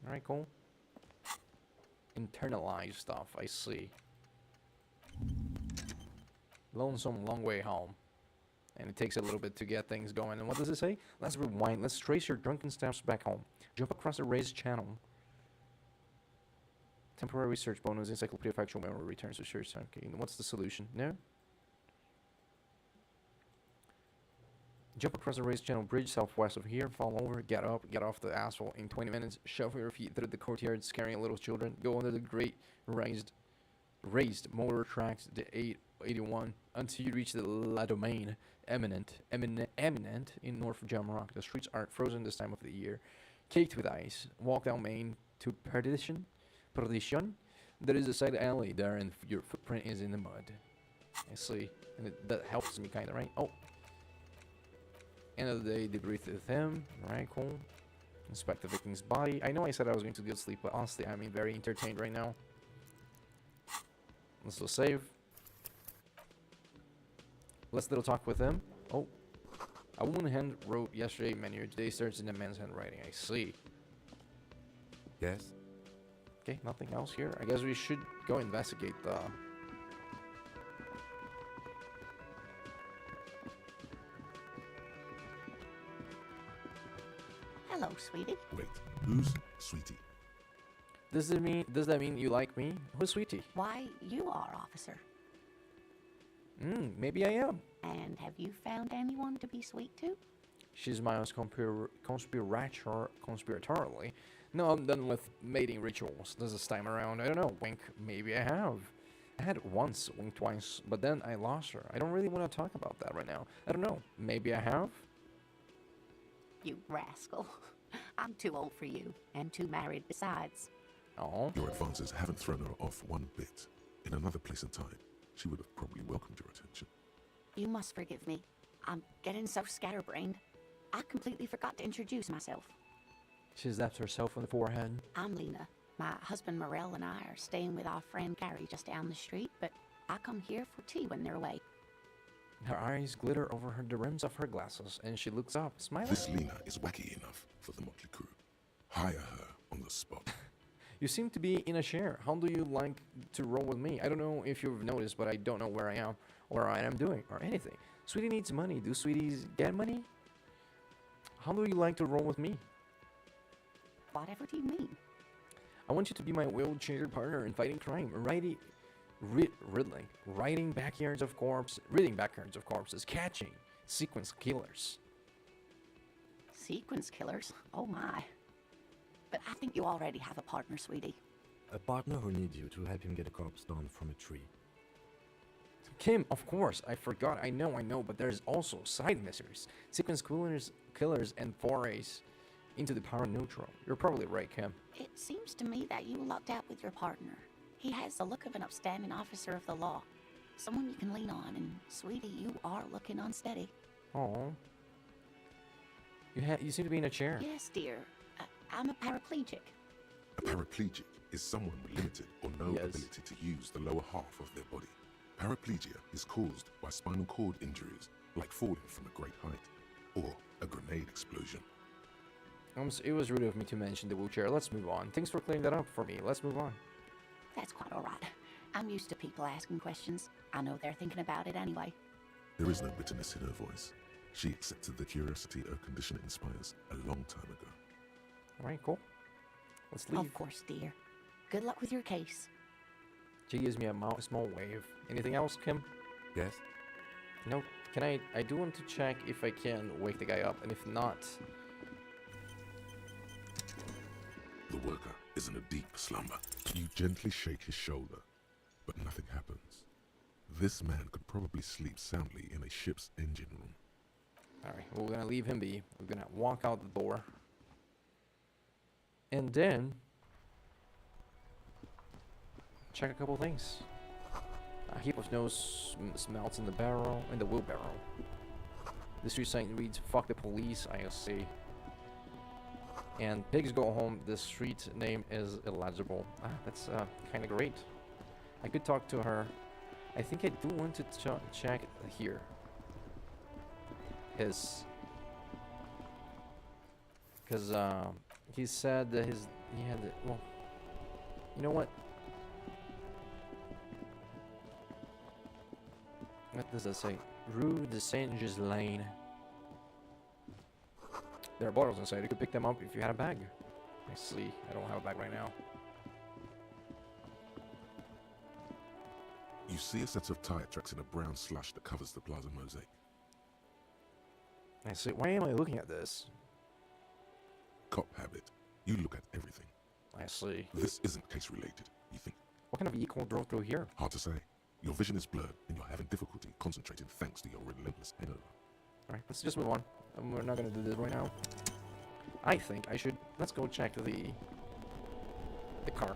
Alright, cool. Internalized stuff, I see. Lonesome long way home. And it takes a little bit to get things going. And what does it say? Let's rewind. Let's trace your drunken steps back home. Jump across the raised channel. Temporary research bonus. Encyclopedia of actual memory returns to search time. Okay, what's the solution? No? Jump across the raised channel bridge southwest of here. Fall over. Get up. Get off the asphalt in 20 minutes. Shuffle your feet through the courtyard, scaring little children. Go under the great raised motor tracks, the 881, until you reach the La Domaine, eminent in North Jamrock. The streets aren't frozen this time of the year, caked with ice. Walk down Main to Perdition. There is a side alley there, and your footprint is in the mud. I see, and that helps me kind of, right? Oh, end of the day, debrief with him. Right, cool. Inspect the victim's body. I know I said I was going to go to sleep, but honestly, I'm very entertained right now. Let's go save. Let's little talk with him. Oh, a woman hand wrote yesterday menu. Today starts in the man's handwriting. I see. Yes? Okay, nothing else here. I guess we should go investigate the... Hello, sweetie. Wait, who's Sweetie? Does that mean you like me? Who's Sweetie? Why, you are, officer. Maybe I am. And have you found anyone to be sweet to? She's my conspiratorially. No, I'm done with mating rituals. This time around, I don't know. Wink, maybe I have. I had once, wink twice, but then I lost her. I don't really want to talk about that right now. I don't know. Maybe I have? You rascal. I'm too old for you, and too married besides. Oh. Your advances haven't thrown her off one bit. In another place and time, she would have probably welcomed your attention. You must forgive me. I'm getting so scatterbrained. I completely forgot to introduce myself. She's left herself on the forehead. I'm Lena. My husband Morel and I are staying with our friend Gary just down the street, but I come here for tea when they're away. Her eyes glitter over the rims of her glasses, and she looks up, smiling. This Lena is wacky enough for the motley crew. Hire her on the spot. You seem to be in a chair. How do you like to roll with me? I don't know if you've noticed, but I don't know where I am, or what I am doing, or anything. Sweetie needs money. Do sweeties get money? How do you like to roll with me? Whatever do you mean? I want you to be my wheelchair partner in fighting crime, ridding backyards of corpses, catching sequence killers. Sequence killers? Oh my. But I think you already have a partner, sweetie. A partner who needs you to help him get a corpse down from a tree. Kim, of course, I forgot. I know, but there's also side mysteries, sequence killers, and forays into the paraneutral. You're probably right, Kim. It seems to me that you lucked out with your partner. He has the look of an upstanding officer of the law. Someone you can lean on, and sweetie, you are looking unsteady. Oh. You seem to be in a chair. Yes, dear. I'm a paraplegic. A paraplegic is someone with limited or no ability to use the lower half of their body. Paraplegia is caused by spinal cord injuries, like falling from a great height, or a grenade explosion. It was rude of me to mention the wheelchair. Let's move on. Thanks for clearing that up for me. Let's move on. That's quite all right. I'm used to people asking questions. I know they're thinking about it anyway. There is no bitterness in her voice. She accepted the curiosity her condition inspires a long time ago. All right, cool. Let's leave. Of course, dear. Good luck with your case. She gives me a small wave. Anything else, Kim? Yes? No. Can I do want to check if I can wake the guy up, and if not... The worker is in a deep slumber. You gently shake his shoulder, but nothing happens. This man could probably sleep soundly in a ship's engine room. Alright, we're gonna leave him be. We're gonna walk out the door. And then... check a couple things. A heap of snow smelts in the wheelbarrow. The street sign reads, "Fuck the police," I see. And pigs go home. The street name is illegible. That's kind of great. I could talk to her. I think I do want to check here. Because he said that he had well, you know what? What does that say? Rue de Saint-Just Lane. There are bottles inside. You could pick them up if you had a bag. I see. I don't have a bag right now. You see a set of tire tracks in a brown slush that covers the plaza mosaic. I see. Why am I looking at this? Cop habit. You look at everything. I see. This isn't case related, you think. What kind of vehicle drove through here? Hard to say. Your vision is blurred and you're having difficulty concentrating thanks to your relentless hangover. Alright, let's just move on. We're not gonna do this right now. I think I should... Let's go check the car.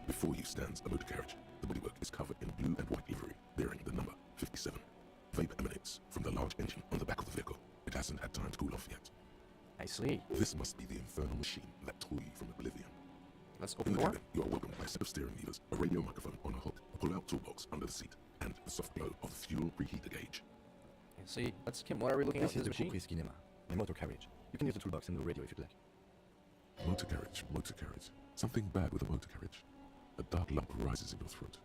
Before you stands a motor carriage. The bodywork is covered in blue and white livery, bearing the number 57. Vapor emanates from the large engine on the back of the vehicle. It hasn't had time to cool off yet. I see. This must be the infernal machine that tore you from oblivion. Let's In open the the door. cabin, you are welcomed by a set of steering levers, a radio microphone on a hook, a pull-out toolbox under the seat, and the soft glow of the fuel preheater gauge. I see. Let's Kim, what are we looking at This in is this the machine? Coupe Cinema, my motor carriage. You can use the toolbox and the radio if you'd like. Motor carriage, motor carriage. Something bad with a motor carriage. A dark lump rises in your throat.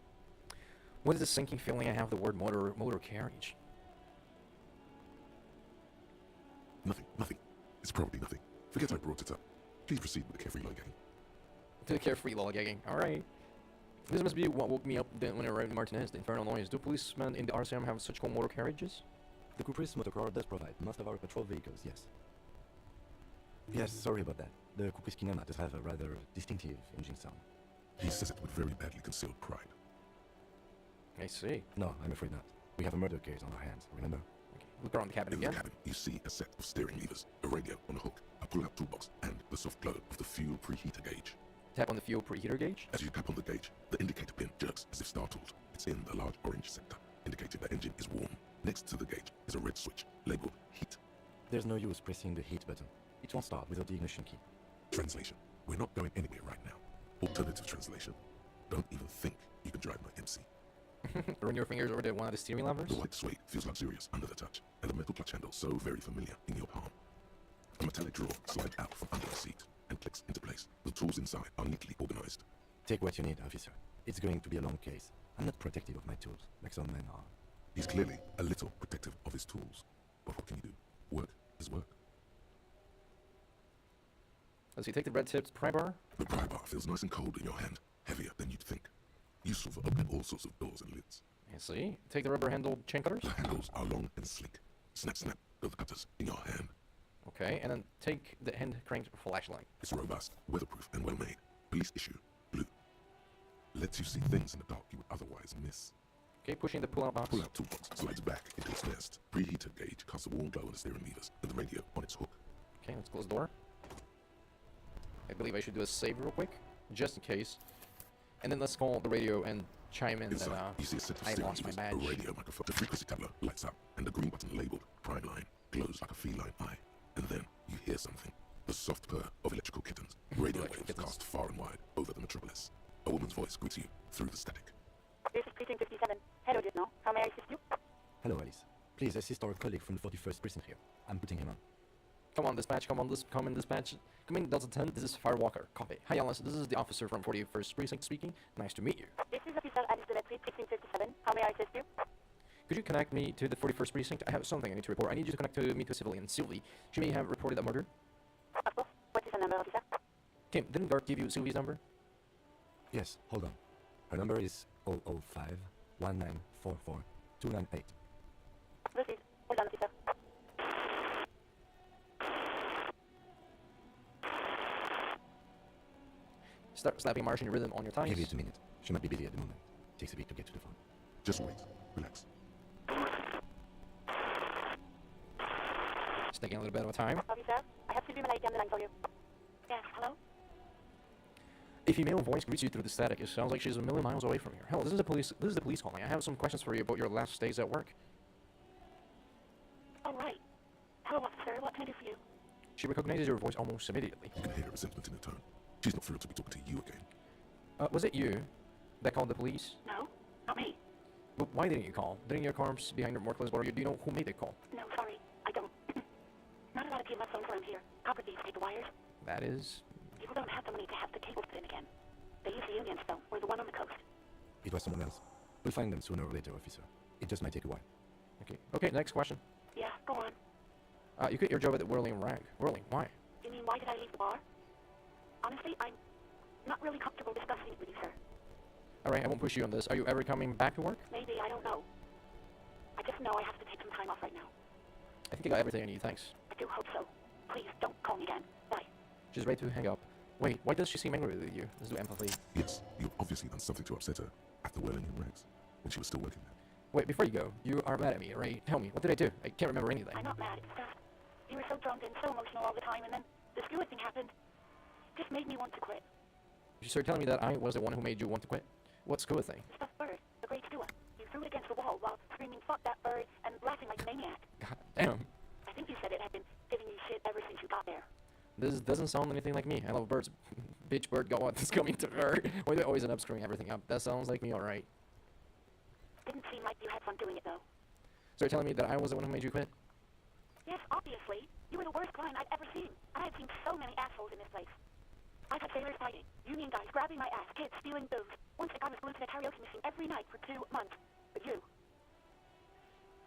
What is the sinking feeling I have the word motor carriage? Nothing. It's probably nothing. Forget I brought it up. Please proceed with the carefree lollygagging. To the carefree lollygagging. Alright. This must be what woke me up then when I arrived in Martinez, the infernal noise. Do policemen in the RCM have such cool motor carriages? The Caprice motorcar does provide most of our patrol vehicles, yes. Yes, sorry about that. The Coupe Cinema does have a rather distinctive engine sound. He says it with very badly concealed pride. I see. No, I'm afraid not. We have a murder case on our hands, remember? Okay. Look around the cabin In again. the cabin, you see a set of steering levers, a radio on a hook, a pull-out toolbox, and the soft glow of the fuel preheater gauge. Tap on the fuel preheater gauge. As you tap on the gauge, the indicator pin jerks as if startled. It's in the large orange sector, indicating the engine is warm. Next to the gauge is a red switch, labeled heat. There's no use pressing the heat button. It won't start without the ignition key. Translation. We're not going anywhere right now. Alternative translation. Don't even think you can drive my MC. Run your fingers over the one of the steering levers. The white suede feels luxurious under the touch, and the metal clutch handle so very familiar in your palm. A metallic drawer slides out from under the seat and clicks into place. The tools inside are neatly organized. Take what you need, officer. It's going to be a long case. I'm not protective of my tools, like some men are. He's clearly a little protective of his tools. But what can you do? Work is work. Does he take the red tipped pry bar? The pry bar feels nice and cold in your hand, heavier than you'd think. Useful for opening all sorts of doors and lids. I see. Take the rubber handled chain cutters. The handles are long and sleek. Snap, snap, go the cutters in your hand. Okay, and then take the hand cranked flashlight. It's robust, weatherproof, and well made. Police issue, blue. Lets you see things in the dark you would otherwise miss. Okay, pushing the pull-out box. Pull-out toolbox slides back into its nest. Preheater gauge casts a warm glow on the steering levers and the radio on its hook. Okay, let's close the door. I believe I should do a save real quick, just in case. And then let's call the radio and chime in Inside, that you see a set of I steering lost my levers, a badge. radio microphone. The frequency tabler lights up, and the green button labeled Prime Line glows like a feline eye. And then you hear something. The soft purr of electrical kittens. Radio Electrical waves kittens. cast far and wide over the metropolis. A woman's voice greets you through the static. This is Precinct 57. Hello, Lieutenant. How may I assist you? Hello, Alice. Please assist our colleague from the 41st precinct here. I'm putting him on. Come on, dispatch. Come in, dispatch. Come in, Delta 10. This is Firewalker. Copy. Hi, Alice. This is the officer from 41st Precinct speaking. Nice to meet you. This is Officer Alice Demetri, Precinct 57. How may I assist you? Could you connect me to the 41st Precinct? I have something I need to report. I need you to connect me to a civilian, Sylvie. She may have reported a murder. Of course. What is the number, officer? Kim, didn't Guard give you Sylvie's number? Yes, hold on. Her number is 005 1944 298. Proceed. Hold on, officer. Start slapping Martian rhythm on your thighs. Give it a minute. She might be busy at the moment. Takes a bit to get to the phone. Just wait. Relax. It's taking a little bit of a time. Officer, I have Sylvie Malaiki on the line for you. Yes, hello? A female voice greets you through the static. It sounds like she's a million miles away from here. Hell, this is the police. This is the police calling. I have some questions for you about your last days at work. All right. Hello, officer. What can I do for you? She recognizes your voice almost immediately. You can hear resentment in her tone. She's not thrilled to be talking to you again. Was it you that called the police? No, not me. But why didn't you call? Didn't your arms behind your workplace bother you? Do you know who made the call? No, sorry. I don't. Not a lot of people have phones around here. Copper thieves take the wires. That is... People don't have the money to have the cables put in again. They use the unions, though, or the one on the coast. It was someone else. We'll find them sooner or later, officer. It just might take a while. Okay, next question. Yeah, go on. You quit your job at the Whirling Rag. Whirling, why? You mean why did I leave the bar? Honestly, I'm not really comfortable discussing it with you, sir. Alright, I won't push you on this. Are you ever coming back to work? Maybe, I don't know. I just know I have to take some time off right now. I think I got everything I need, thanks. I do hope so. Please, don't call me again. Bye. She's ready to hang up. Wait, why does she seem angry with you? Let's do empathy. Yes, you've obviously done something to upset her at the Welling in Rags when she was still working there. Wait, before you go, you are mad at me, right? Tell me, what did I do? I can't remember anything. I'm not mad, it's just you were so drunk and so emotional all the time, and then this fluid thing happened. Just made me want to quit. You started telling me that I was the one who made you want to quit. What Skua thing? The stuffed bird, the great Skua. You threw it against the wall while screaming, "Fuck that bird," and laughing like a maniac. God damn. I think you said it had been giving you shit ever since you got there. This doesn't sound anything like me. I love birds. Bitch bird got what's coming to her. Why do I always end up screwing everything up? That sounds like me, alright. Didn't seem like you had fun doing it, though. So you're telling me that I was the one who made you quit? Yes, obviously. You were the worst client I've ever seen. I had seen so many assholes in this place. I've had sailors fighting, union guys grabbing my ass, kids stealing booze. Once a guy was glued to the karaoke machine every night for 2 months. But you,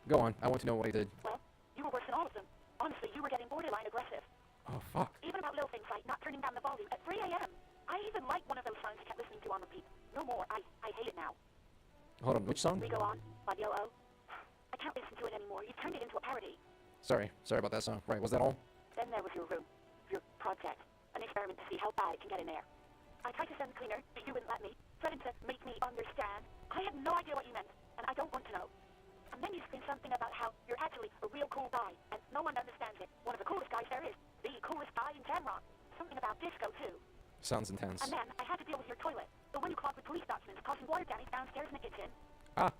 Go on, I want to know what I did. well, you were worse than all of them. Honestly, you were getting borderline aggressive. Oh, fuck. Even about little things like not turning down the volume at 3 a.m. I even like one of those songs you kept listening to on repeat. No more. I hate it now. Hold on, which song? We Go On by Yo-O. I can't listen to it anymore. You turned it into a parody. Sorry about that song. Right, was that all? Then there was your room. Your project. An experiment to see how bad it can get in there. I tried to send the cleaner, but you wouldn't let me. Threatened to make me understand. I had no idea what you meant, and I don't want to know. And then you screamed something about how you're actually a real cool guy, and no one understands it. One of the coolest guys there is. The coolest guy in Tamrock. Something about disco, too. Sounds intense. And then I had to deal with your toilet. The one you clogged with police documents, causing water damage downstairs in the kitchen. Ah,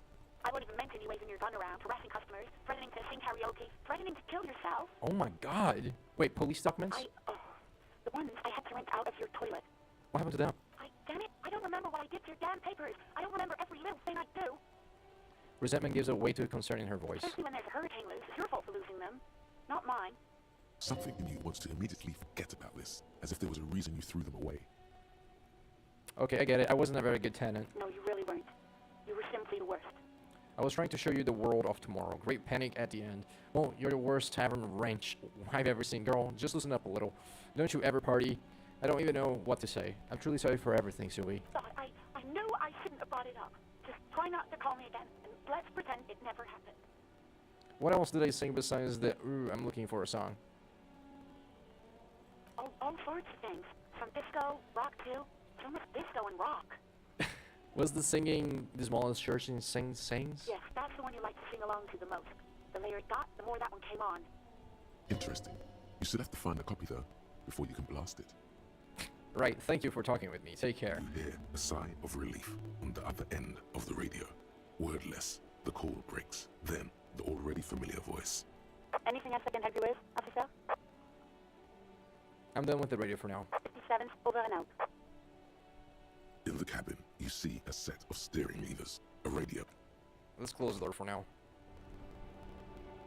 I won't even mention you waving your gun around, harassing customers, threatening to sing karaoke, threatening to kill yourself. oh my god. Wait, police documents? The ones I had to rent out of your toilet. What happened to them? Damn it, I don't remember what I did to your damn papers. I don't remember every little thing I do. Resentment gives a way too concern in her voice. Especially when there's a hurricane loose. It's your fault for losing them, not mine. Something in you wants to immediately forget about this, as if there was a reason you threw them away. Okay, I get it. I wasn't a very good tenant. No, you really weren't. You were simply the worst. I was trying to show you the world of tomorrow. Great panic at the end. Well, you're the worst tavern wrench I've ever seen. Girl, just loosen up a little. Don't you ever party? I don't even know what to say. I'm truly sorry for everything, Sui. Thought I knew I shouldn't have brought it up. Just try not to call me again, and let's pretend it never happened. What else did I sing besides the ooh, I'm looking for a song? All sorts of things. From disco, rock too. So much disco and rock. Was the singing the smallest church in sings? Yes, that's the one you like to sing along to the most. The later it got, the more that one came on. Interesting. You still have to find a copy, though, before you can blast it. Right, thank you for talking with me. Take care. You hear a sigh of relief on the other end of the radio. Wordless, the call breaks. Then, the already familiar voice. Anything else I can help you with, officer? I'm done with the radio for now. 57, over and out. In the cabin, you see a set of steering levers, a radio. Let's close the door for now.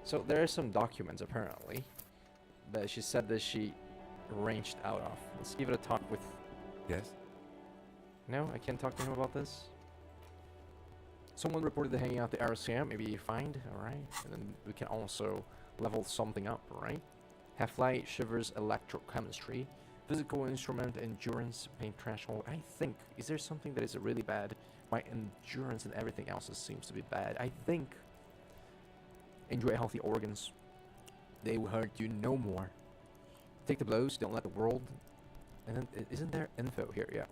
So there are some documents apparently that she said that she arranged out of. Let's give it a talk with. Yes? No, I can't talk to him about this. Someone reported that hanging out the Elysium. Maybe you find, alright. And then we can also level something up, right? Half-light, shivers, electrochemistry, physical instrument, endurance, pain threshold. I think, is there something that is really bad? My endurance and everything else seems to be bad. I think, enjoy healthy organs. They will hurt you no more. Take the blows, don't let the world. And then, isn't there info here? Yeah.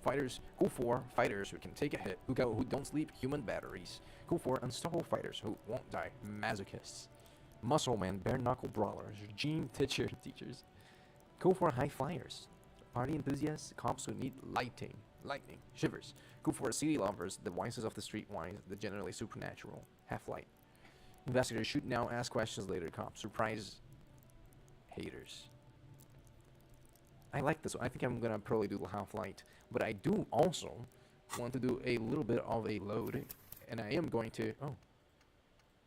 Fighters, go for fighters who can take a hit, who don't sleep, human batteries. Go for unstoppable fighters who won't die, masochists. Muscle man, bare knuckle brawlers, gene teachers. Go for high flyers, party enthusiasts, cops who need lightning, shivers. Go for city lovers, the wisest of the street wise, the generally supernatural, half-light. Investigators shoot now, ask questions later, cops. Surprise haters. I like this one. I think I'm gonna probably do the half-light, but I do also want to do a little bit of a load, and I am going to. Oh,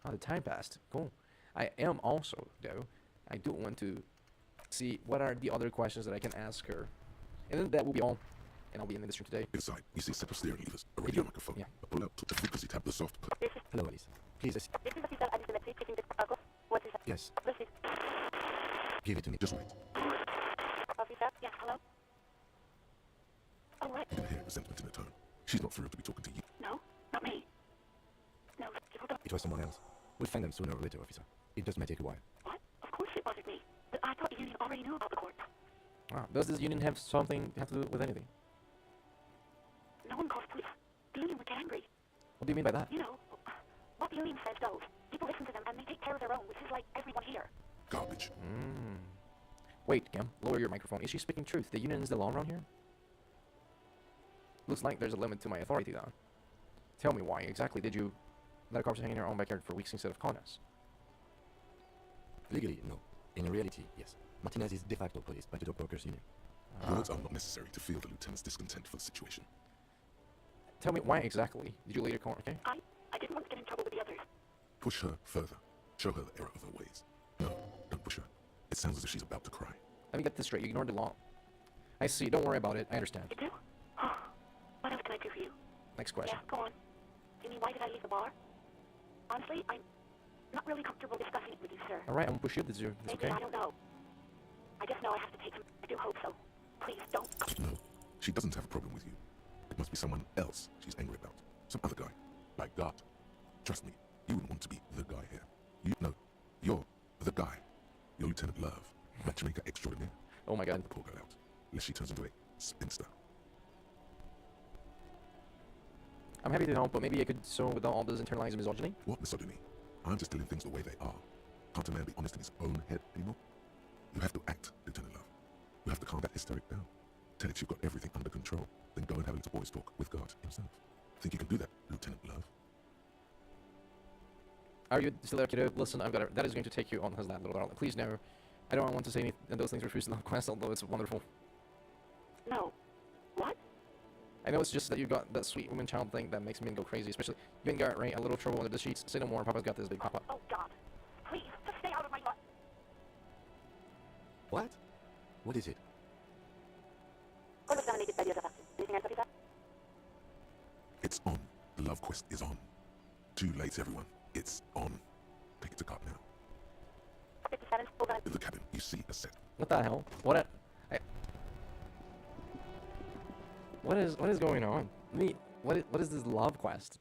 the time passed. Cool. I am also, though, I do want to see what are the other questions that I can ask her. And then that will be all. And I'll be in the stream today. Inside, you see a set of steering levers, a radio microphone, Yeah. a pull-out to the frequency tab, the soft. Hello, Elisa. Please, This is Officer Elysium. Yes, Listen, give it to me. Just wait. officer. Yes, hello? Oh, right. You can hear resentment in her tone. She's not thrilled to be talking to you. No, not me. No, hold on. It was someone else. We'll find them sooner or later, officer. It just may take a while. What? Of course it bothered me. But I thought the union already knew about the court. Wow. Does this union have something have to do with anything? No one calls police. The union would get angry. What do you mean by that? You know, what the union says goes. People listen to them and they take care of their own, which is like everyone here. Garbage. Wait, Cam, lower your microphone. Is she speaking truth? The union is the law around here? Looks like there's a limit to my authority, though. Tell me why exactly did you let a corpse hang in your own backyard for weeks instead of calling us? Legally, no. In reality, yes. Martinez is de facto police by the dog workers union. Words are not necessary to feel the lieutenant's discontent for the situation. Tell me why exactly did you later call, okay? I didn't want to get in trouble with the others. Push her further. Show her the error of her ways. No, don't push her. It sounds as if she's about to cry. Let me get this straight. You ignored the law. I see. Don't worry about it. I understand. You do? What else can I do for you? Next question. Yeah, go on. You mean why did I leave the bar? Honestly, I'm not really comfortable discussing it with you, sir. Alright, I'm gonna push you. This is Maybe, okay? I don't know. I just know I have to take him. I do hope so. Please, don't. No, she doesn't have a problem with you. It must be someone else she's angry about. Some other guy. Like God. Trust me, you wouldn't want to be the guy here. You're the guy. You're Lieutenant Love, matchmaker extraordinaire. Oh my god. Help the poor girl out, lest she turns into a spinster. I'm happy to help, but maybe I could sow with all this internalized misogyny? What misogyny? I'm just telling things the way they are. Can't a man be honest in his own head anymore? You have to act, Lieutenant Love. You have to calm that hysteric down. Tell it you've got everything under control. Then go and have a little boys' talk with God himself. Think you can do that, Lieutenant Love? Are you still there, kiddo? Listen, that is going to take you on his lap, little darling. Please no. I don't want to say any of those things refuse to the quest, although it's wonderful. No. What? I know it's just that you got that sweet woman child thing that makes men go crazy, especially you ain't got, right? A little trouble under the sheets. Say no more. Papa's got this big papa. Oh, God. Please, just stay out of my life. What? What is it? Anything else, officer? It's on. The love quest is on. Too late, everyone. It's on. Take it to cop now. 57, over. In the cabin, you see a set. What the hell? What is going on? What is this love quest?